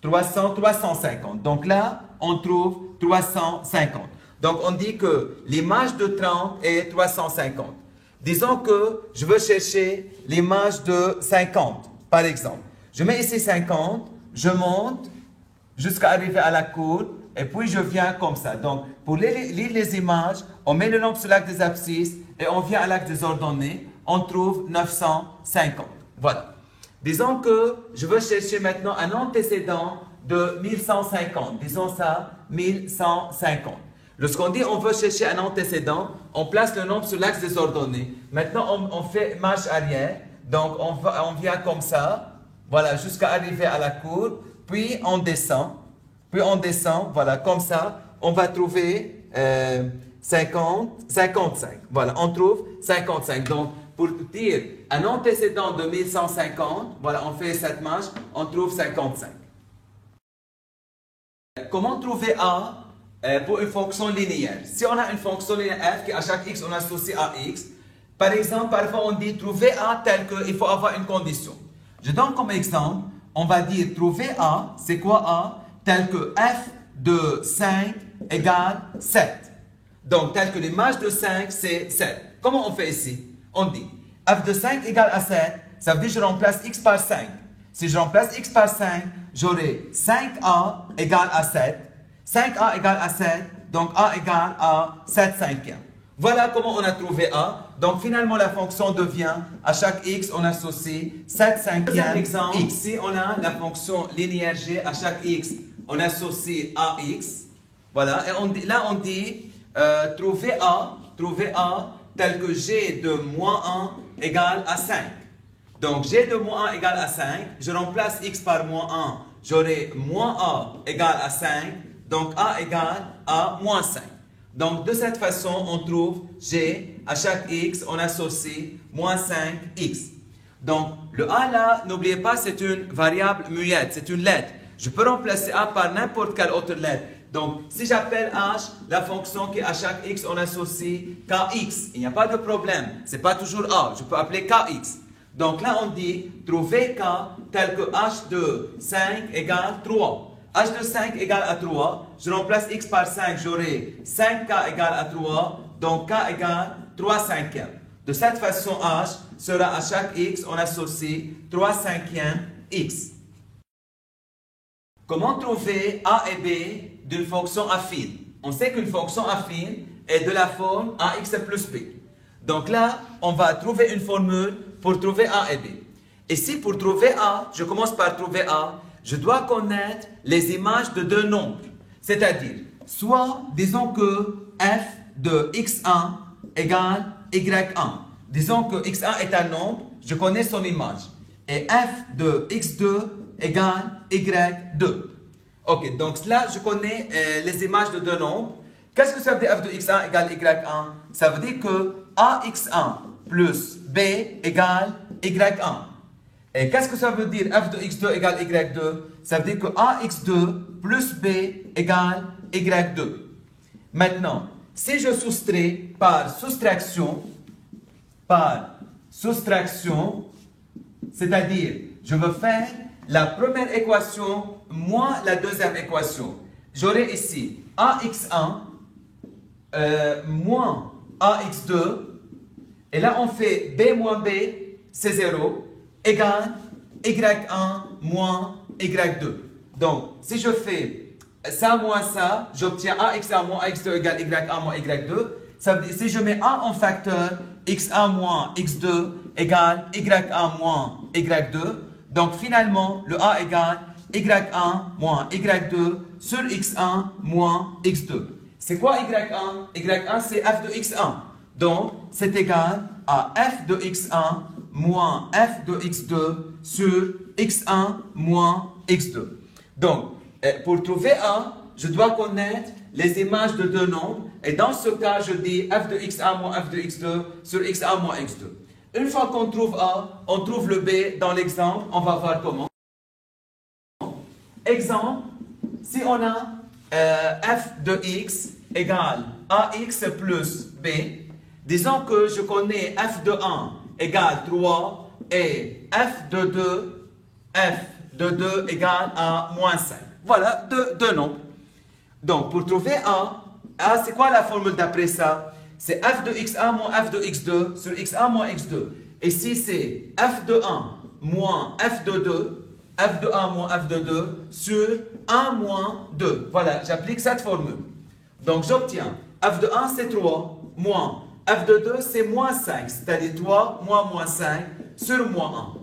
300, 350. Donc là, on trouve 350. Donc, on dit que l'image de 30 est 350. Disons que je veux chercher l'image de 50, par exemple. Je mets ici 50, je monte jusqu'à arriver à la courbe, et puis je viens comme ça. Donc, pour lire les images, on met le nombre sur l'axe des abscisses, et on vient à l'axe des ordonnées, on trouve 950. Voilà. Disons que je veux chercher maintenant un antécédent de 1150. Disons ça, 1150. Lorsqu'on dit on veut chercher un antécédent, on place le nombre sur l'axe des ordonnées. Maintenant, on fait marche arrière. Donc, on vient comme ça, voilà, jusqu'à arriver à la courbe. Puis, on descend. Voilà, comme ça. On va trouver 55. Voilà, on trouve 55. Donc, pour dire un antécédent de 1150, voilà, on fait cette marche, on trouve 55. Comment trouver A pour une fonction linéaire? Si on a une fonction linéaire f qui à chaque x on associe ax, par exemple, parfois on dit trouver A tel qu'il faut avoir une condition. Je donne comme exemple, on va dire trouver A, c'est quoi A? Tel que f de 5 égale 7. Donc, tel que l'image de 5, c'est 7. Comment on fait ici? On dit f de 5 égale à 7, ça veut dire que je remplace x par 5. Si je remplace x par 5, j'aurai 5a égale à 7. 5a égale à 7, donc a égale à 7 cinquièmes. Voilà comment on a trouvé a. Donc finalement, la fonction devient, à chaque x, on associe 7 cinquièmes exemple, x. Si on a la fonction linéaire g, à chaque x, on associe ax. Voilà, et là on dit trouver a tel que g de moins 1 égale à 5. Donc, g de moins 1 égale à 5. Je remplace x par moins 1. J'aurai moins a égale à 5. Donc, a égale à moins 5. Donc, de cette façon, on trouve g. À chaque x, on associe moins 5x. Donc, le a là, n'oubliez pas, c'est une variable muette. C'est une lettre. Je peux remplacer a par n'importe quelle autre lettre. Donc, si j'appelle h, la fonction qui à chaque x, on associe kx. Il n'y a pas de problème. Ce n'est pas toujours a. Je peux appeler kx. Donc là, on dit trouver k tel que h de 5 égale 3. h de 5 égale à 3. Je remplace x par 5, j'aurai 5k égale à 3. Donc k égale 3 cinquièmes. De cette façon, h sera à chaque x, on associe 3 cinquièmes x. Comment trouver a et b d'une fonction affine? On sait qu'une fonction affine est de la forme ax plus b. Donc là, on va trouver une formule pour trouver a et b. Ici, pour trouver a, je commence par trouver a, je dois connaître les images de deux nombres. C'est-à-dire, soit, disons que f de x1 égale y1. Disons que x1 est un nombre, je connais son image. Et f de x2 égale y2. Ok, donc là, je connais les images de deux nombres. Qu'est-ce que ça veut dire f de x1 égale y1? Ça veut dire que ax1 plus b égale y1. Et qu'est-ce que ça veut dire f de x2 égale y2? Ça veut dire que ax2 plus b égale y2. Maintenant, si je soustrais par soustraction, c'est-à-dire, je veux faire la première équation moins la deuxième équation. J'aurai ici ax1 moins ax2, et là on fait b moins b, c'est 0, égale y1 moins y2. Donc, si je fais ça moins ça, j'obtiens ax1 moins ax2 égale y1 moins y2. Ça veut dire, si je mets a en facteur, x1 moins x2 égale y1 moins y2. Donc, finalement, le a égale y1 moins y2 sur x1 moins x2. C'est quoi y1? Y1, c'est f de x1. Donc, c'est égal à f de x1 moins f de x2 sur x1 moins x2. Donc, pour trouver a, je dois connaître les images de deux nombres. Et dans ce cas, je dis f de x1 moins f de x2 sur x1 moins x2. Une fois qu'on trouve a, on trouve le b dans l'exemple. On va voir comment. Exemple, si on a f de x égale ax plus b, disons que je connais f de 1 égale 3 et f de 2 égale à moins 5. Voilà deux nombres. Donc, pour trouver A, c'est quoi la formule d'après ça? C'est f de x1 moins f de x2 sur x1 moins x2. Ici, c'est f de 1 moins f de 2, f de 1 moins f de 2 sur 1 moins 2. Voilà, j'applique cette formule. Donc, j'obtiens f de 1, c'est 3, moins f de 2, c'est moins 5, c'est-à-dire 3 moins 5 sur moins 1.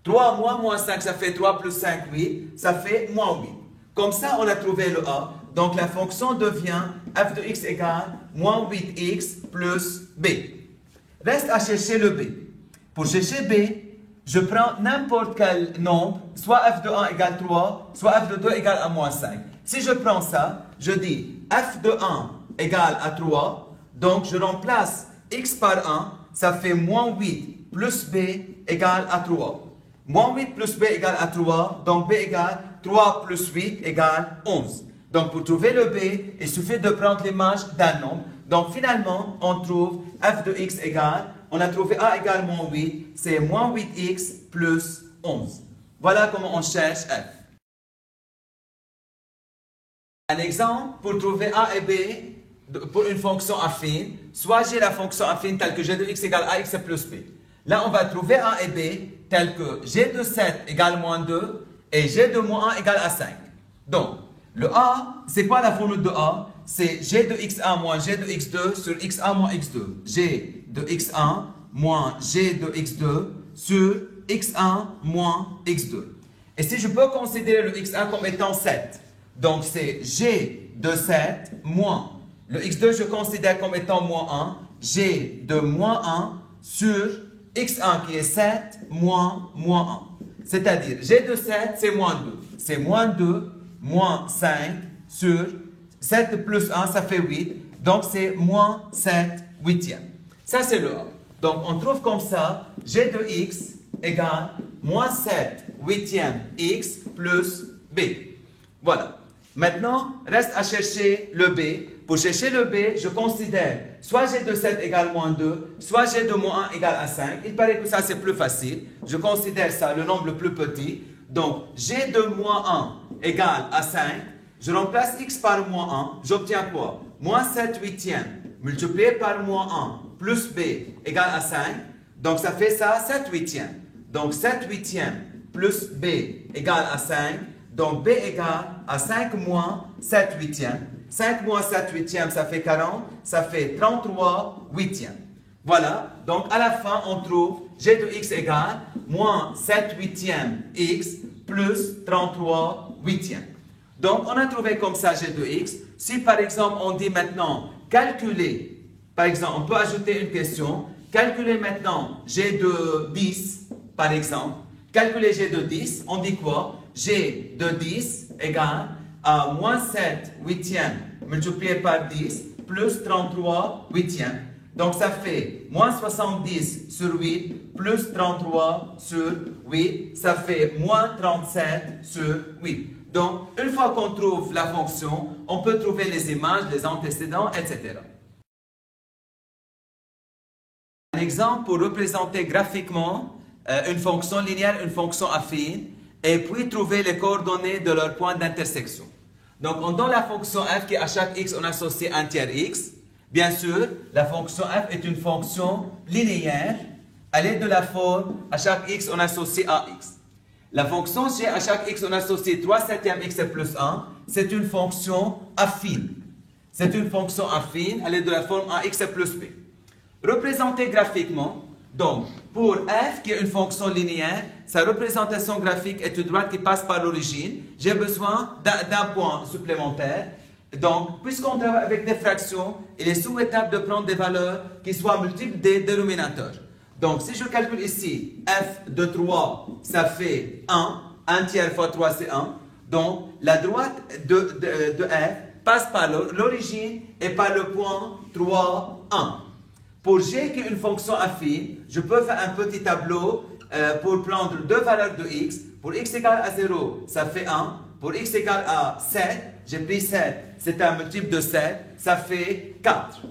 3 moins 5, ça fait 3 plus 5, 8, ça fait moins 8. Comme ça, on a trouvé le A. Donc, la fonction devient f de x égale moins 8x plus b. Reste à chercher le b. Pour chercher b, je prends n'importe quel nombre, soit f de 1 égale 3, soit f de 2 égale à moins 5. Si je prends ça, je dis f de 1 égale à 3, donc je remplace x par 1, ça fait moins 8 plus b égale à 3. Moins 8 plus b égale à 3, donc b égale 3 plus 8 égale 11. Donc pour trouver le b, il suffit de prendre l'image d'un nombre. Donc finalement, on trouve f de x égale, on a trouvé a égale moins 8, c'est moins 8x plus 11. Voilà comment on cherche f. Un exemple pour trouver a et b pour une fonction affine, soit j'ai la fonction affine telle que g de x égale ax plus b. Là, on va trouver a et b tel que g de 7 égale moins 2 et g de moins 1 égale à 5. Donc, le a, c'est quoi la formule de a? C'est g de x1 moins g de x2 sur x1 moins x2. g de x1 moins g de x2 sur x1 moins x2. Et si je peux considérer le x1 comme étant 7, donc c'est g de 7 moins le x2, je considère comme étant moins 1, g de moins 1 sur x1 qui est 7 moins 1. C'est-à-dire, g de 7, c'est moins 2. C'est moins 2 moins 5 sur 7 plus 1, ça fait 8. Donc, c'est moins 7 huitièmes. Ça, c'est le A. Donc, on trouve comme ça, g de x égale moins 7 huitièmes x plus b. Voilà. Maintenant, reste à chercher le b. Pour chercher le b, je considère soit g de 7 égale moins 2, soit g de moins 1 égale à 5. Il paraît que ça, c'est plus facile. Je considère ça le nombre le plus petit. Donc, g de moins 1 égale à 5. Je remplace x par moins 1. J'obtiens quoi? Moins 7 huitièmes multiplié par moins 1 plus b égale à 5. Donc, ça fait ça, 7 huitièmes. Donc, 7 huitièmes plus b égale à 5. Donc, b égale à 5 moins 7 huitièmes. 5 moins 7 huitièmes, ça fait 40. Ça fait 33 huitièmes. Voilà. Donc, à la fin, on trouve g de x égale moins 7 huitièmes x plus 33 huitièmes. Donc, on a trouvé comme ça g de x. Si, par exemple, on dit maintenant calculer, par exemple, on peut ajouter une question. Calculer maintenant g de 10, par exemple. Calculer g de 10, on dit quoi? G de 10 égale à moins 7 huitièmes multiplié par 10 plus 33 huitièmes. Donc, ça fait moins 70 sur 8 plus 33 sur 8. Ça fait moins 37 sur 8. Donc, une fois qu'on trouve la fonction, on peut trouver les images, les antécédents, etc. Un exemple pour représenter graphiquement une fonction linéaire, une fonction affine, et puis trouver les coordonnées de leur point d'intersection. Donc, on donne la fonction f qui à chaque x on associe un tiers x. Bien sûr, la fonction f est une fonction linéaire. Elle est de la forme à chaque x on associe ax. La fonction g à chaque x on associe 3 septièmes x plus 1. C'est une fonction affine. C'est une fonction affine. Elle est de la forme ax plus b. Représentée graphiquement, donc, pour f, qui est une fonction linéaire, sa représentation graphique est une droite qui passe par l'origine. J'ai besoin d'un point supplémentaire. Donc, puisqu'on travaille avec des fractions, il est souhaitable de prendre des valeurs qui soient multiples des dénominateurs. Donc, si je calcule ici, f de 3, ça fait 1. 1 tiers fois 3, c'est 1. Donc, la droite de f passe par l'origine et par le point 3, 1. Pour g qui est une fonction affine, je peux faire un petit tableau pour prendre deux valeurs de x. Pour x égale à 0, ça fait 1. Pour x égale à 7, j'ai pris 7, c'est un multiple de 7, ça fait 4.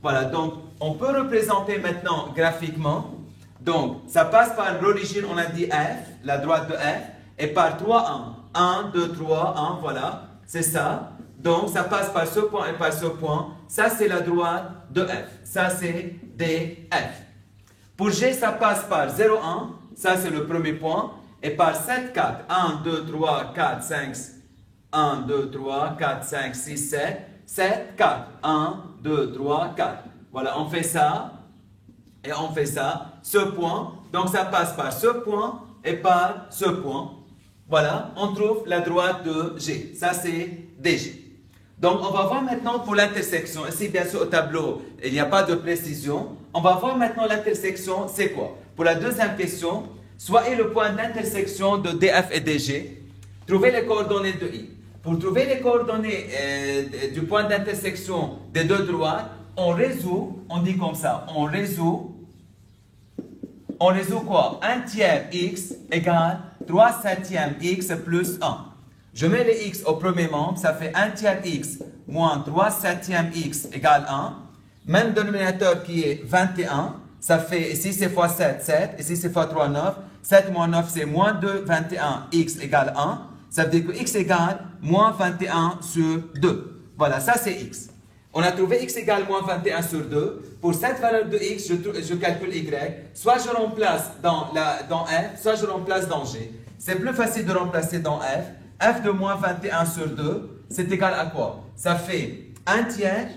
Voilà, donc on peut représenter maintenant graphiquement. Donc, ça passe par l'origine, on a dit f, la droite de f, et par 3, 1. 1, 2, 3, 1, voilà, c'est ça. Donc, ça passe par ce point et par ce point. Ça, c'est la droite de F. Ça, c'est DF. Pour G, ça passe par 0, 1. Ça, c'est le premier point. Et par 7, 4. 1, 2, 3, 4, 5. 1, 2, 3, 4, 5, 6, 7. 7, 4. 1, 2, 3, 4. Voilà, on fait ça. Et on fait ça. Ce point. Donc, ça passe par ce point et par ce point. Voilà, on trouve la droite de G. Ça, c'est DG. Donc, on va voir maintenant pour l'intersection. Ici, bien sûr, au tableau, il n'y a pas de précision. On va voir maintenant l'intersection, c'est quoi? Pour la deuxième question, soit est le point d'intersection de DF et DG. Trouvez les coordonnées de I. Pour trouver les coordonnées du point d'intersection des deux droites, on résout, on dit comme ça, on résout quoi? 1 tiers x égale 3 septièmes x plus 1. Je mets les x au premier membre, ça fait 1 tiers x moins 3 septièmes x égale 1. Même dénominateur qui est 21, ça fait, ici c'est fois 7, 7, ici c'est fois 3, 9. 7 moins 9 c'est moins 2, 21, x égale 1. Ça veut dire que x égale moins 21 sur 2. Voilà, ça c'est x. On a trouvé x égale moins 21 sur 2. Pour cette valeur de x, je calcule y. Soit je remplace dans f, soit je remplace dans g. C'est plus facile de remplacer dans f. F de moins 21 sur 2, c'est égal à quoi? Ça fait 1 tiers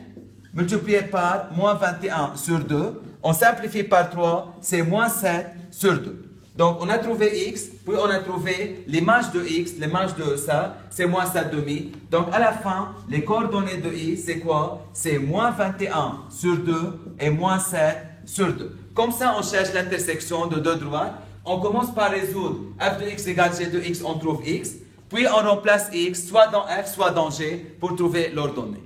multiplié par moins 21 sur 2. On simplifie par 3, c'est moins 7 sur 2. Donc, on a trouvé x, puis on a trouvé l'image de x, l'image de ça, c'est moins 7 demi. Donc, à la fin, les coordonnées de i, c'est quoi? C'est moins 21 sur 2 et moins 7 sur 2. Comme ça, on cherche l'intersection de deux droites. On commence par résoudre f de x égale g de x, on trouve x. Puis, on remplace x, soit dans f, soit dans g, pour trouver l'ordonnée.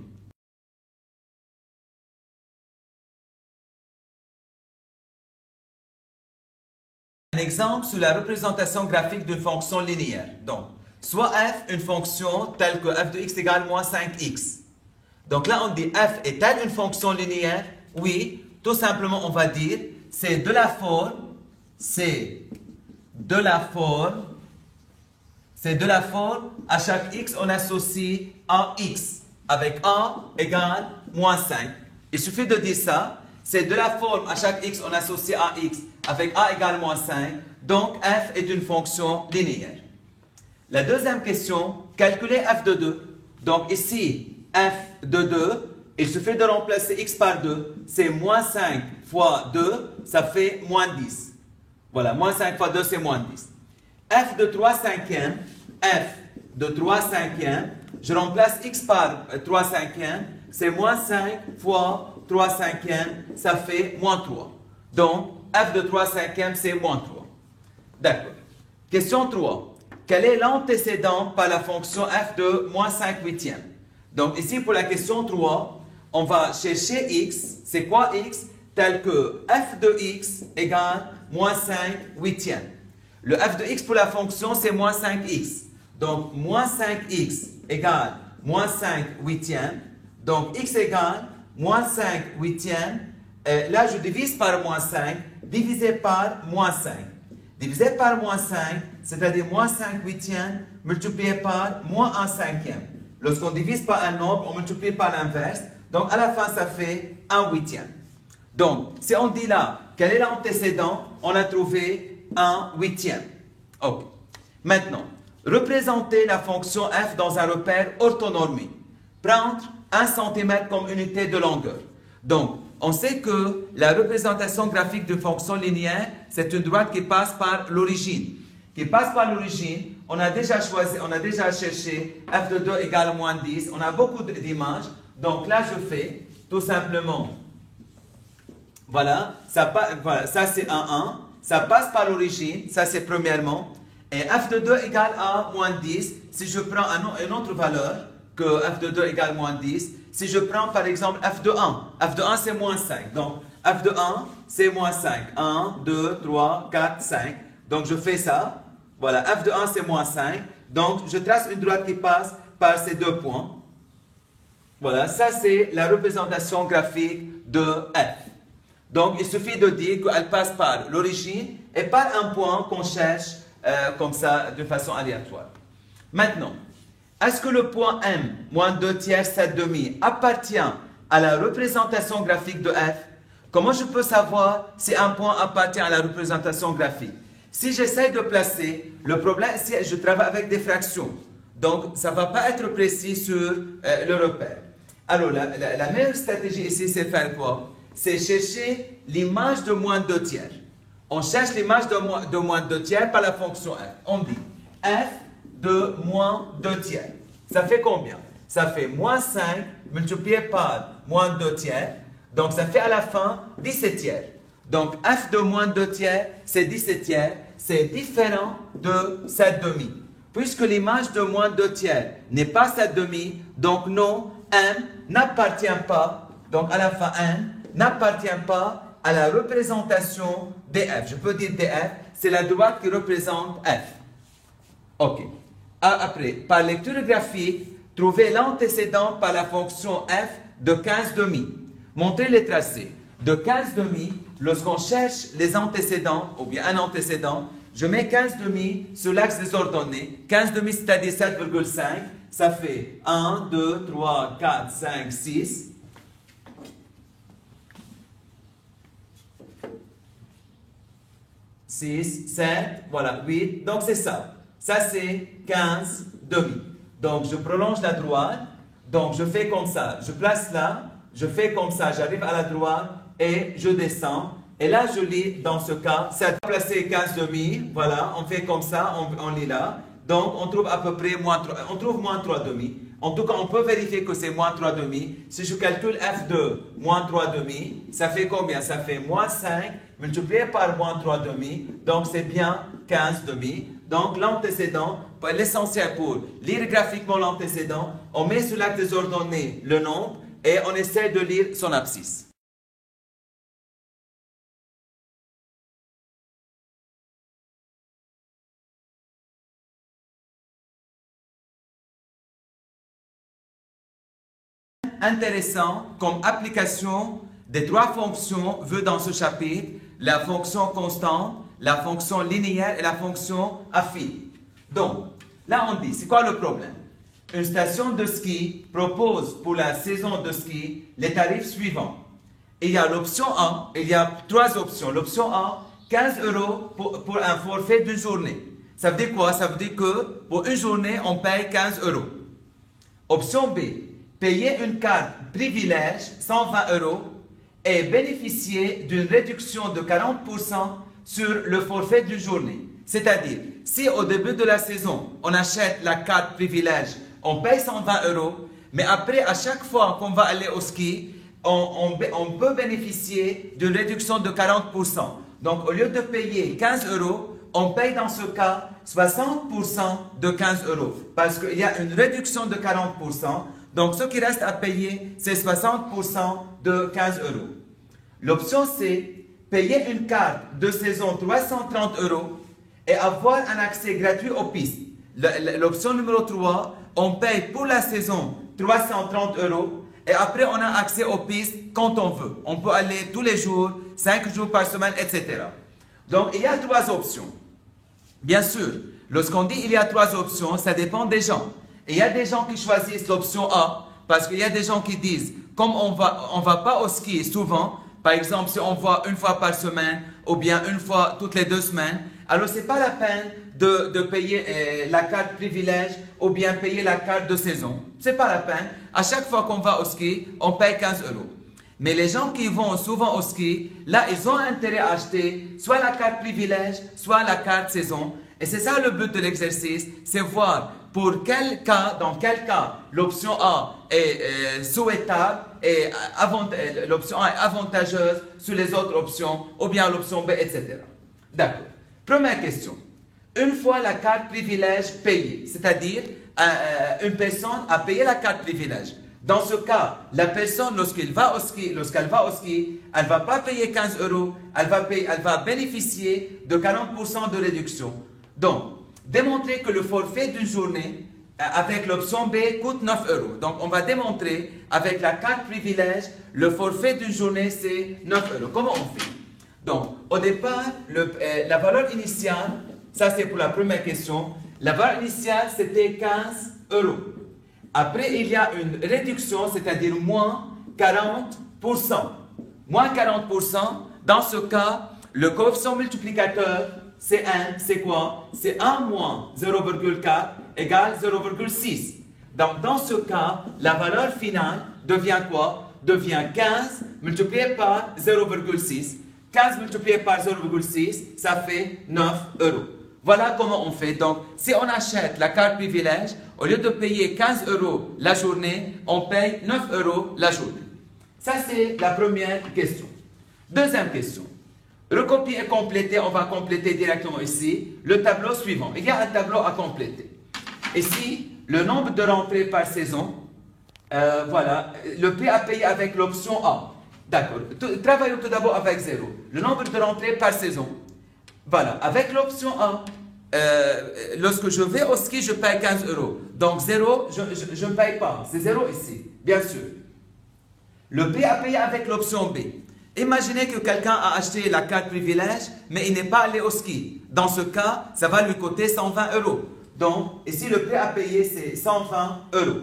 Un exemple sur la représentation graphique d'une fonction linéaire. Donc, soit f, une fonction telle que f de x égale moins 5x. Donc là, on dit f est-elle une fonction linéaire? Oui, tout simplement, on va dire, c'est de la forme, à chaque x, on associe un x, avec a égale moins 5. Il suffit de dire ça. C'est de la forme, à chaque x, on associe un x avec a égale moins 5. Donc, f est une fonction linéaire. La deuxième question, calculer f de 2. Donc, ici, f de 2, il suffit de remplacer x par 2. C'est moins 5 fois 2, ça fait moins 10. Voilà, moins 5 fois 2, c'est moins 10. f de 3 cinquièmes, je remplace x par 3 cinquièmes, c'est moins 5 fois 3 cinquièmes, ça fait moins 3. Donc, f de 3 cinquièmes, c'est moins 3. D'accord. Question 3. Quel est l'antécédent par la fonction f de moins 5 huitièmes? Donc, ici, pour la question 3, on va chercher x. C'est quoi x? Tel que f de x égale moins 5 huitièmes. Le f de x pour la fonction, c'est moins 5x. Donc, moins 5x égale moins 5 huitièmes. Donc, x égale moins 5 huitièmes. Là, je divise par moins 5, divisé par moins 5. Divisé par moins 5, c'est-à-dire moins 5 huitièmes, multiplié par moins 1 cinquième. Lorsqu'on divise par un nombre, on multiplie par l'inverse. Donc, à la fin, ça fait 1 huitième. Donc, si on dit là, quel est l'antécédent? On a trouvé 1 huitième. OK. Maintenant, représenter la fonction f dans un repère orthonormé. Prendre 1 cm comme unité de longueur. Donc, on sait que la représentation graphique d'une fonction linéaire, c'est une droite qui passe par l'origine. Qui passe par l'origine, on a déjà cherché f de 2 égale moins 10. On a beaucoup d'images. Donc là, je fais tout simplement, voilà, ça c'est 1. Ça passe par l'origine, ça c'est premièrement. Et f de 2 égale à moins 10. Si je prends une autre valeur que f de 2 égale moins 10, si je prends par exemple f de 1 c'est moins 5. Donc f de 1 c'est moins 5. 1, 2, 3, 4, 5. Donc je fais ça. Voilà, f de 1 c'est moins 5. Donc je trace une droite qui passe par ces deux points. Voilà, ça c'est la représentation graphique de f. Donc il suffit de dire qu'elle passe par l'origine et par un point qu'on cherche comme ça, de façon aléatoire. Maintenant, est-ce que le point M, moins 2 tiers, 7 demi, appartient à la représentation graphique de f? Comment je peux savoir si un point appartient à la représentation graphique? Si j'essaie de placer, le problème, c'est que je travaille avec des fractions. Donc, ça ne va pas être précis sur le repère. Alors, la meilleure stratégie ici, c'est faire quoi? C'est chercher l'image de moins 2 tiers. On cherche l'image de moins 2 tiers par la fonction f. On dit f de moins 2 tiers. Ça fait combien? Ça fait moins 5 multiplié par moins 2 tiers. Donc, ça fait à la fin 17 tiers. Donc, f de moins 2 tiers, c'est 17 tiers. C'est différent de 7 demi. Puisque l'image de moins 2 tiers n'est pas 7 demi, donc non, m n'appartient pas, donc à la fin m n'appartient pas à la représentation df. Je peux dire df, c'est la droite qui représente f. Ok. Après, par lecture graphique, trouvez l'antécédent par la fonction f de 15 demi. Montrez les tracés. De 15 demi, lorsqu'on cherche les antécédents, ou bien un antécédent, je mets 15 demi sur l'axe des ordonnées. 15 demi, c'est-à-dire 7,5. Ça fait 1, 2, 3, 4, 5, 6. 6, 7, voilà, 8. Donc, c'est ça. Ça, c'est 15 demi. Donc, je prolonge la droite. Donc, je fais comme ça. Je place là. Je fais comme ça. J'arrive à la droite et je descends. Et là, je lis dans ce cas, ça a placé 15 demi. Voilà, on fait comme ça. On lit là. Donc, on trouve à peu près moins 3. On trouve moins 3 demi. En tout cas, on peut vérifier que c'est moins 3 demi. Si je calcule f de moins 3 demi, ça fait combien? Ça fait moins 5 multiplié par moins 3 demi. Donc, c'est bien 15 demi. Donc, l'antécédent, l'essentiel pour lire graphiquement l'antécédent, on met sur l'axe des ordonnées le nombre et on essaie de lire son abscisse. Intéressant comme application des trois fonctions vues dans ce chapitre, la fonction constante, la fonction linéaire et la fonction affine. Donc, là on dit, c'est quoi le problème? Une station de ski propose pour la saison de ski les tarifs suivants. Il y a l'option A, il y a trois options. L'option A, 15 € pour un forfait d'une journée. Ça veut dire quoi? Ça veut dire que pour une journée, on paye 15 €. Option B, payer une carte privilège 120 € et bénéficier d'une réduction de 40% sur le forfait d'une journée. C'est-à-dire, si au début de la saison, on achète la carte privilège, on paye 120 €, mais après, à chaque fois qu'on va aller au ski, on peut bénéficier d'une réduction de 40%. Donc, au lieu de payer 15 €, on paye dans ce cas 60% de 15 €. Parce qu'il y a une réduction de 40%. Donc, ce qui reste à payer, c'est 60% de 15 €. L'option C, payer une carte de saison 330 € et avoir un accès gratuit aux pistes. L'option numéro 3, on paye pour la saison 330 € et après on a accès aux pistes quand on veut. On peut aller tous les jours, 5 jours par semaine, etc. Donc, il y a trois options. Bien sûr, lorsqu'on dit il y a trois options, ça dépend des gens. Et il y a des gens qui choisissent l'option A parce qu'il y a des gens qui disent, comme on va pas au ski souvent, par exemple si on va une fois par semaine ou bien une fois toutes les 2 semaines, alors ce n'est pas la peine de payer la carte privilège ou bien payer la carte de saison. Ce n'est pas la peine. À chaque fois qu'on va au ski, on paye 15 €. Mais les gens qui vont souvent au ski, là, ils ont intérêt à acheter soit la carte privilège, soit la carte saison. Et c'est ça le but de l'exercice, c'est voir pour quel cas, dans quel cas, l'option A est souhaitable et l'option A est avantageuse sur les autres options, ou bien l'option B, etc. D'accord. Première question. Une fois la carte privilège payée, c'est-à-dire une personne a payé la carte privilège. Dans ce cas, la personne, lorsqu'elle va au ski, elle ne va pas payer 15 €, elle va bénéficier de 40% de réduction. Donc, démontrer que le forfait d'une journée avec l'option B coûte 9 €. Donc, on va démontrer avec la carte privilège, le forfait d'une journée, c'est 9 €. Comment on fait? Donc, au départ, la valeur initiale, ça c'est pour la première question, la valeur initiale c'était 15 euros. Après, il y a une réduction, c'est-à-dire moins 40%. Moins 40%, dans ce cas, le coefficient multiplicateur, c'est 1, c'est quoi? C'est 1 moins 0,4 égale 0,6. Donc, dans ce cas, la valeur finale devient quoi? Devient 15 multiplié par 0,6. 15 multiplié par 0,6, ça fait 9 euros. Voilà comment on fait. Donc, si on achète la carte privilège, au lieu de payer 15 euros la journée, on paye 9 euros la journée. Ça, c'est la première question. Deuxième question. Recopier et compléter, on va compléter directement ici le tableau suivant. Il y a un tableau à compléter. Ici, le nombre de rentrées par saison, voilà, le prix à payer avec l'option A. D'accord. Travaillons tout d'abord avec 0. Le nombre de rentrées par saison. Voilà, avec l'option A, lorsque je vais au ski, je paye 15 euros. Donc 0, je ne paye pas. C'est 0 ici, bien sûr. Le prix à payer avec l'option B. Imaginez que quelqu'un a acheté la carte privilège, mais il n'est pas allé au ski. Dans ce cas, ça va lui coûter 120 euros. Donc, ici, le prix à payer, c'est 120 euros.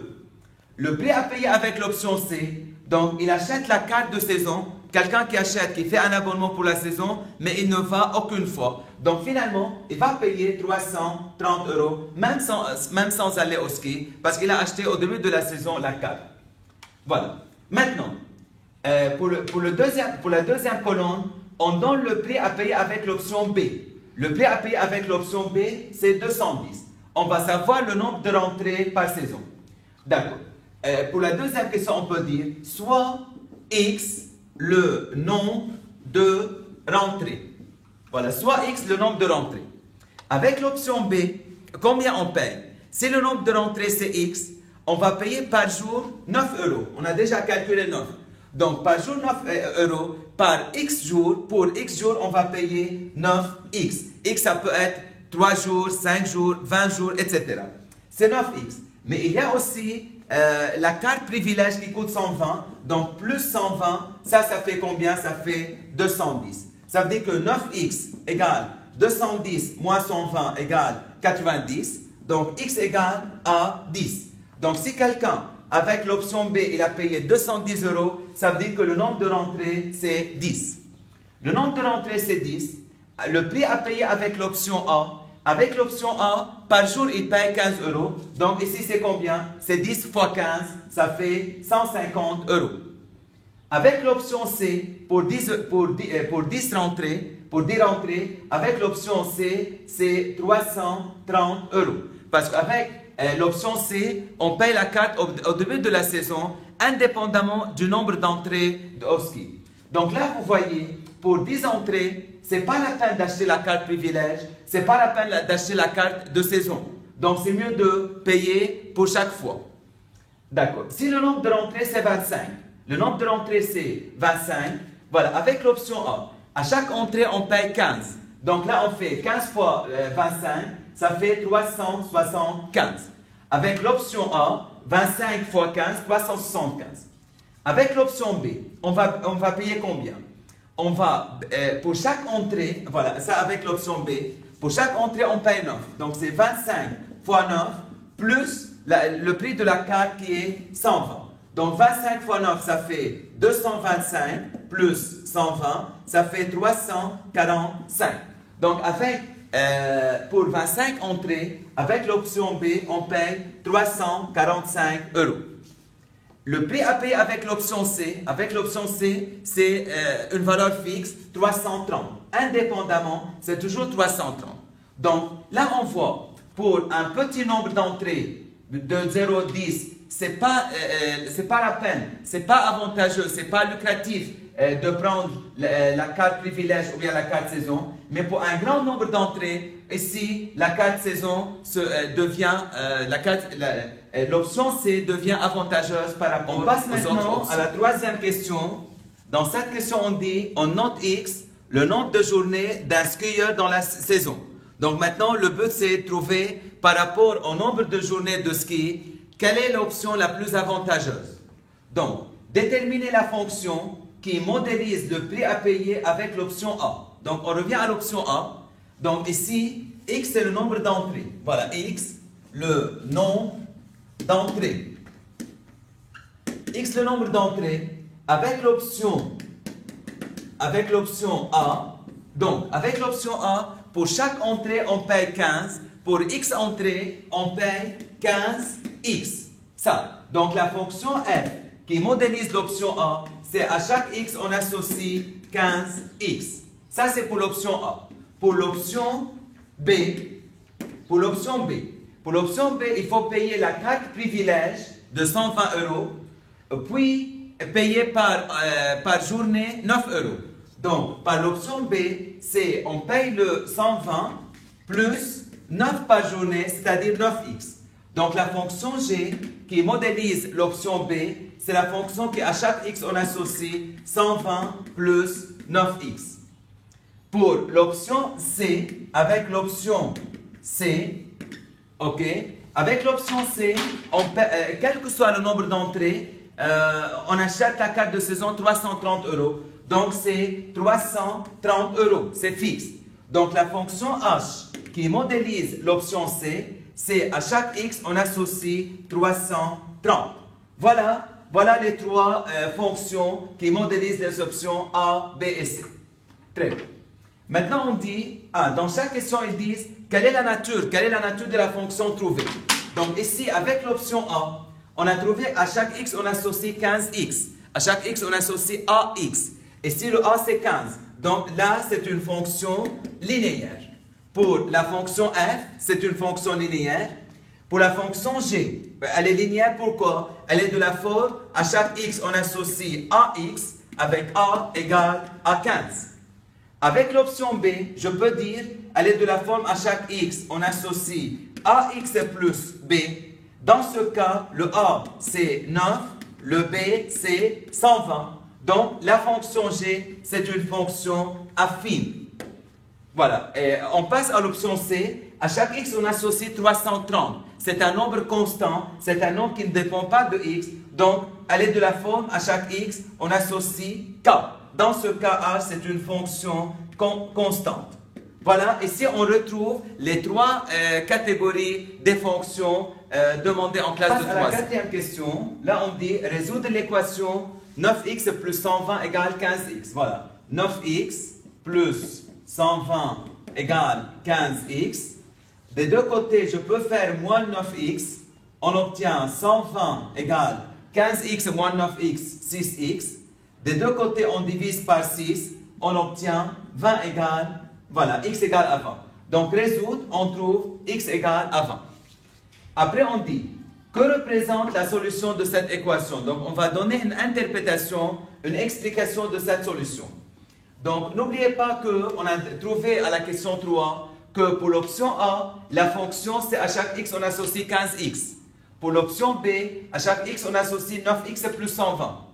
Le prix à payer avec l'option C, donc il achète la carte de saison. Quelqu'un qui achète, qui fait un abonnement pour la saison, mais il ne va aucune fois. Donc finalement, il va payer 330 euros, même sans aller au ski, parce qu'il a acheté au début de la saison la carte. Voilà. Maintenant, pour la deuxième colonne, on donne le prix à payer avec l'option B. Le prix à payer avec l'option B, c'est 210. On va savoir le nombre de rentrées par saison. D'accord. Pour la deuxième question, on peut dire soit X, le nombre de rentrées. Voilà, soit X, le nombre de rentrées. Avec l'option B, combien on paye? Si le nombre de rentrées, c'est X, on va payer par jour 9 euros. On a déjà calculé 9. Donc, par jour, 9 euros. Par X jours, pour X jours, on va payer 9X. X, ça peut être 3 jours, 5 jours, 20 jours, etc. C'est 9X. Mais il y a aussi la carte privilège qui coûte 120. Donc, plus 120, ça fait combien? Ça fait 210. Ça veut dire que 9X égale 210 moins 120 égale 90. Donc, X égale à 10. Donc, si quelqu'un, avec l'option B, il a payé 210 euros, ça veut dire que le nombre de rentrées, c'est 10. Le nombre de rentrées, c'est 10. Le prix à payer avec l'option A. Avec l'option A, par jour, il paye 15 euros. Donc, ici, c'est combien? C'est 10 fois 15, ça fait 150 euros. Avec l'option C, pour 10 rentrées, avec l'option C, c'est 330 euros. Parce qu'avec l'option C, on paye la carte au début de la saison, indépendamment du nombre d'entrées au ski. Donc là, vous voyez, pour 10 entrées, ce n'est pas la peine d'acheter la carte privilège, ce n'est pas la peine d'acheter la carte de saison. Donc c'est mieux de payer pour chaque fois. D'accord. Si le nombre de rentrées, c'est 25, le nombre de rentrées, c'est 25, voilà, avec l'option A, à chaque entrée, on paye 15. Donc là, on fait 15 fois 25, ça fait 375. Avec l'option A, 25 fois 15, 375. Avec l'option B, on va payer combien? On va, pour chaque entrée, voilà, ça avec l'option B, pour chaque entrée, on paye 9. Donc c'est 25 fois 9 plus le prix de la carte qui est 120. Donc 25 fois 9, ça fait 225 plus 120, ça fait 345. Donc pour 25 entrées, avec l'option B, on paye 345 euros. Le prix à payer avec l'option C, c'est une valeur fixe, 330. Indépendamment, c'est toujours 330. Donc là, on voit, pour un petit nombre d'entrées de 0 à 10, c'est pas la peine, c'est pas avantageux, c'est pas lucratif de prendre la carte privilège ou bien la carte saison. Mais pour un grand nombre d'entrées, ici, la carte saison l'option C devient avantageuse par rapport aux autres options. On passe maintenant à la troisième question. Dans cette question, on dit, on note X, le nombre de journées d'un skieur dans la saison. Donc maintenant, le but, c'est de trouver, par rapport au nombre de journées de ski, quelle est l'option la plus avantageuse. Donc, déterminer la fonction qui modélise le prix à payer avec l'option A. Donc, on revient à l'option A. Donc, ici, X, c'est le nombre d'entrées. Voilà, X, le nombre d'entrées. X le nombre d'entrées avec l'option A. Donc, avec l'option A, pour chaque entrée, on paye 15. Pour X entrées, on paye 15X. Ça. Donc, la fonction f qui modélise l'option A, c'est à chaque X, on associe 15X. Ça, c'est pour l'option A. Pour l'option B, il faut payer la carte privilège de 120 €, puis payer par journée 9 €. Donc, par l'option B, c'est on paye le 120 plus 9 par journée, c'est-à-dire 9X. Donc, la fonction G qui modélise l'option B, c'est la fonction qui, à chaque X, on associe 120 plus 9X. Pour l'option C, avec l'option C, ok, avec l'option C, quel que soit le nombre d'entrées, on achète la carte de saison 330 €. Donc, c'est 330 €, c'est fixe. Donc, la fonction H qui modélise l'option C, c'est à chaque X, on associe 330. Voilà les trois fonctions qui modélisent les options A, B et C. Très bien. Maintenant, on dit, dans chaque question, ils disent, quelle est la nature de la fonction trouvée? Donc, ici, avec l'option A, on a trouvé à chaque X, on associe 15X. À chaque X, on associe AX. Ici, le A, c'est 15. Donc, là, c'est une fonction linéaire. Pour la fonction f, c'est une fonction linéaire. Pour la fonction g, elle est linéaire. Pourquoi? Elle est de la forme, à chaque x, on associe ax avec a égale à 15. Avec l'option b, je peux dire, elle est de la forme, à chaque x, on associe ax plus b. Dans ce cas, le a, c'est 9, le b, c'est 120. Donc, la fonction g, c'est une fonction affine. Voilà, et on passe à l'option C. À chaque x, on associe 330. C'est un nombre constant, c'est un nombre qui ne dépend pas de x. Donc, elle est de la forme, à chaque x, on associe k. Dans ce cas H, c'est une fonction constante. Voilà, ici, on retrouve les trois catégories des fonctions demandées en classe de 3. À la quatrième question, là, on dit résoudre l'équation 9x plus 120 égale 15x. Voilà, 9x plus 120 égale 15x. Des deux côtés, je peux faire moins 9x. On obtient 120 égale 15x moins 9x, 6x. Des deux côtés, on divise par 6. On obtient 20 égale, voilà, x égale à 20. Donc, résoudre, on trouve x égale à 20. Après, on dit, que représente la solution de cette équation? Donc, on va donner une interprétation, une explication de cette solution. Donc, n'oubliez pas qu'on a trouvé à la question 3 que pour l'option A, la fonction, c'est à chaque x, on associe 15x. Pour l'option B, à chaque x, on associe 9x plus 120.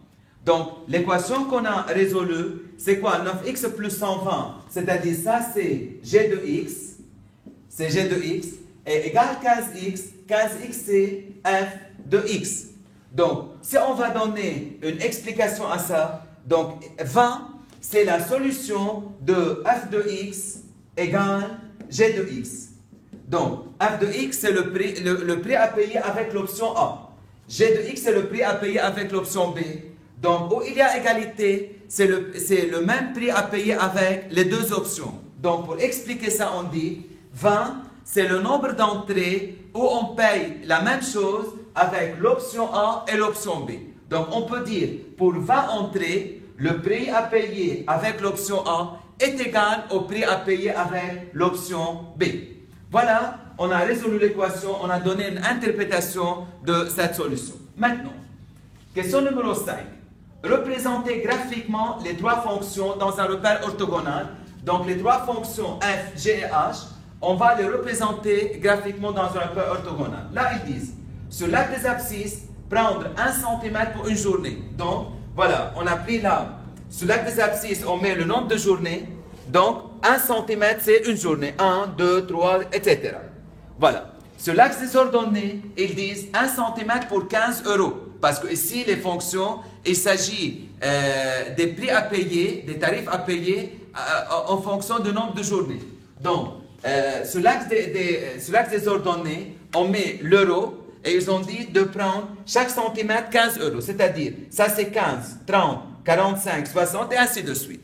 Donc, l'équation qu'on a résolue, c'est quoi? 9x plus 120, c'est-à-dire ça, c'est g de x, et égale 15x. 15x, c'est f de x. Donc, si on va donner une explication à ça, donc 20, c'est la solution de f de x égale g de x. Donc, f de x, c'est le prix à payer avec l'option A. G de x, c'est le prix à payer avec l'option B. Donc, où il y a égalité, c'est le même prix à payer avec les deux options. Donc, pour expliquer ça, on dit 20, c'est le nombre d'entrées où on paye la même chose avec l'option A et l'option B. Donc, on peut dire, pour 20 entrées, le prix à payer avec l'option A est égal au prix à payer avec l'option B. Voilà, on a résolu l'équation, on a donné une interprétation de cette solution. Maintenant, question numéro 5. Représenter graphiquement les trois fonctions dans un repère orthogonal. Donc, les trois fonctions f, g et h, on va les représenter graphiquement dans un repère orthogonal. Là, ils disent, sur l'axe des abscisses, prendre 1 cm pour une journée. Donc, voilà, on a pris là, sur l'axe des abscisses, on met le nombre de journées. Donc, 1 cm, c'est une journée. 1, 2, 3, etc. Voilà. Sur l'axe des ordonnées, ils disent 1 cm pour 15 €. Parce que ici, les fonctions, il s'agit des prix à payer, des tarifs à payer en fonction du nombre de journées. Donc, sur l'axe des ordonnées, on met l'euro et ils ont dit de prendre chaque centimètre 15 euros. C'est-à-dire, ça c'est 15, 30, 45, 60 et ainsi de suite.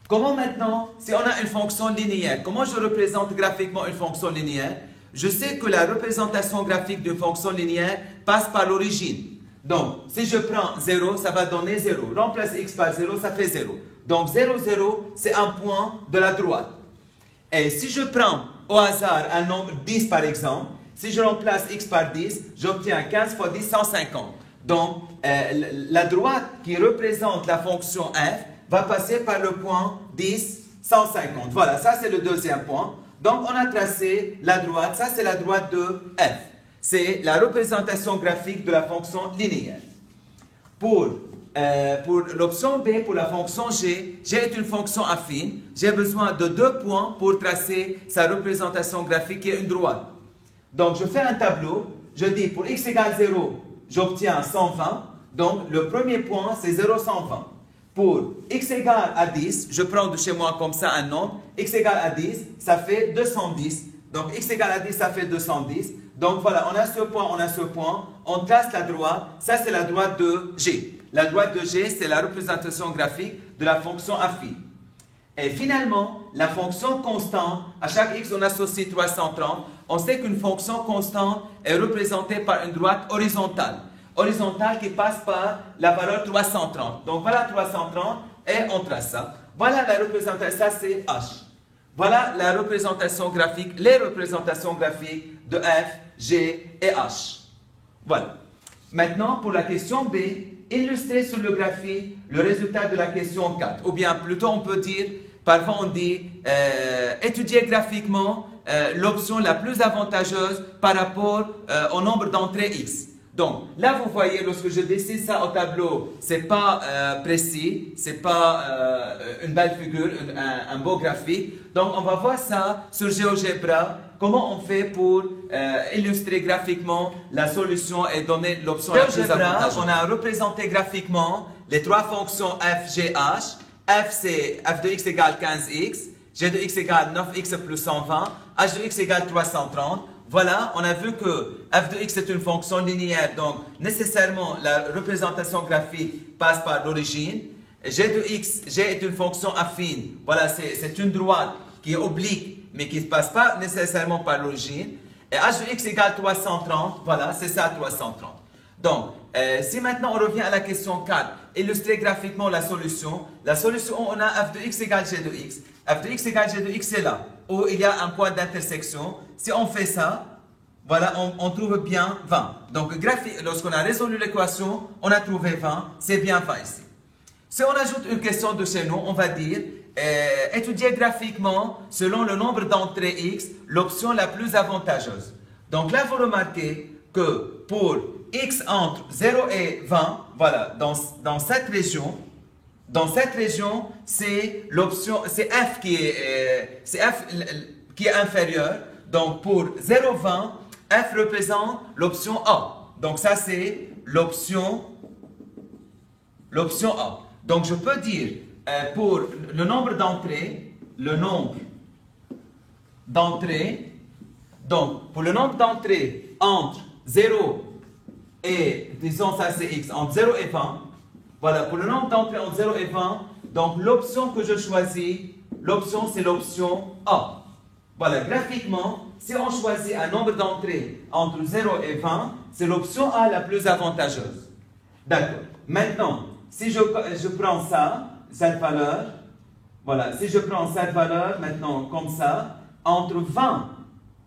Comment maintenant, si on a une fonction linéaire, comment je représente graphiquement une fonction linéaire? Je sais que la représentation graphique d'une fonction linéaire passe par l'origine. Donc, si je prends 0, ça va donner 0. Remplace x par 0, ça fait 0. Donc, 0, 0, c'est un point de la droite. Et si je prends au hasard un nombre 10 par exemple, si je remplace x par 10, j'obtiens 15 fois 10, 150. Donc, la droite qui représente la fonction f va passer par le point 10, 150. Voilà, ça c'est le deuxième point. Donc, on a tracé la droite. Ça, c'est la droite de f. C'est la représentation graphique de la fonction linéaire. Pour l'option B, pour la fonction g, g est une fonction affine. J'ai besoin de 2 points pour tracer sa représentation graphique qui est une droite. Donc, je fais un tableau. Je dis pour x égale 0, j'obtiens 120. Donc, le premier point, c'est 0, 120. Pour x égale à 10, je prends de chez moi comme ça un nombre. X égale à 10, ça fait 210. Donc, x égale à 10, ça fait 210. Donc, voilà, on a ce point, on a ce point. On trace la droite. Ça, c'est la droite de G. La droite de G, c'est la représentation graphique de la fonction affine. Et finalement, la fonction constante, à chaque x, on associe 330. On sait qu'une fonction constante est représentée par une droite horizontale. Horizontale qui passe par la valeur 330. Donc, voilà 330 et on trace ça. Voilà la représentation, ça c'est H. Voilà la représentation graphique, les représentations graphiques de F, G et H. Voilà. Maintenant, pour la question B, illustrer sur le graphique le résultat de la question 4. Ou bien, plutôt, on peut dire, parfois on dit, étudier graphiquement l'option la plus avantageuse par rapport au nombre d'entrées X. Donc, là, vous voyez, lorsque je dessine ça au tableau, ce n'est pas précis, ce n'est pas une belle figure, un beau graphique. Donc, on va voir ça sur GeoGebra, comment on fait pour illustrer graphiquement la solution et donner l'option la plus avantageuse. On a représenté graphiquement les trois fonctions f, g, h. F, c'est f de x égale 15x, g de x égale 9x plus 120, h de x égale 330. Voilà, on a vu que f de x est une fonction linéaire, donc nécessairement la représentation graphique passe par l'origine. G de x, g est une fonction affine, voilà, c'est une droite qui est oblique, mais qui ne passe pas nécessairement par l'origine. Et h de x égale 330, voilà, c'est ça 330. Donc, si maintenant on revient à la question 4, illustrer graphiquement la solution, on a f de x égale g de x. F de x égale g de x, c'est là, où il y a un point d'intersection. Si on fait ça, voilà, on trouve bien 20. Donc, lorsqu'on a résolu l'équation, on a trouvé 20, c'est bien 20 ici. Si on ajoute une question de chez nous, on va dire, étudier graphiquement, selon le nombre d'entrées x, l'option la plus avantageuse. Donc là, vous remarquez que pour x entre 0 et 20, voilà, dans cette région, c'est l'option, c'est f qui est inférieur. Donc pour 0,20, f représente l'option A. Donc ça c'est l'option A. Donc je peux dire pour le nombre d'entrées, donc pour le nombre d'entrées entre 0 et, disons ça c'est x, entre 0 et 20, voilà, pour le nombre d'entrées entre 0 et 20, donc l'option que je choisis, c'est l'option A. Voilà, graphiquement, si on choisit un nombre d'entrées entre 0 et 20, c'est l'option A la plus avantageuse. D'accord. Maintenant, si je prends cette valeur, voilà, si je prends cette valeur maintenant comme ça, entre 20,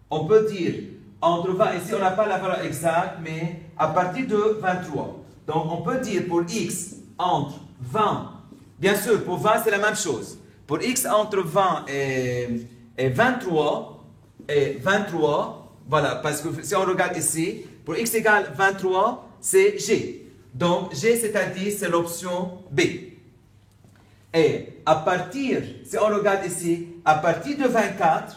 on peut dire, entre 20, ici on n'a pas la valeur exacte, mais à partir de 23. Donc on peut dire pour x entre 20, bien sûr pour 20 c'est la même chose. Pour x entre 20 et 23, voilà, parce que si on regarde ici, pour x égale 23, c'est G. Donc G, c'est-à-dire, c'est l'option B. Et à partir, si on regarde ici, à partir de 24,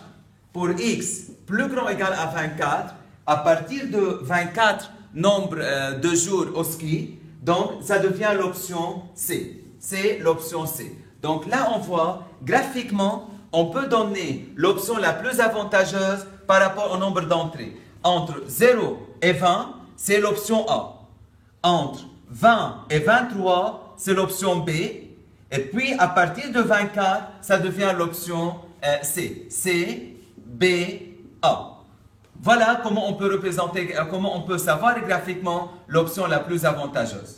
pour x plus grand ou égal à 24, à partir de 24 nombre de jours au ski, donc ça devient l'option C. C'est l'option C. Donc là, on voit, graphiquement, on peut donner l'option la plus avantageuse par rapport au nombre d'entrées. entre 0 et 20, c'est l'option A. Entre 20 et 23, c'est l'option B. Et puis, à partir de 24, ça devient l'option C. C, B, A. Voilà comment on peut représenter, comment on peut savoir graphiquement l'option la plus avantageuse.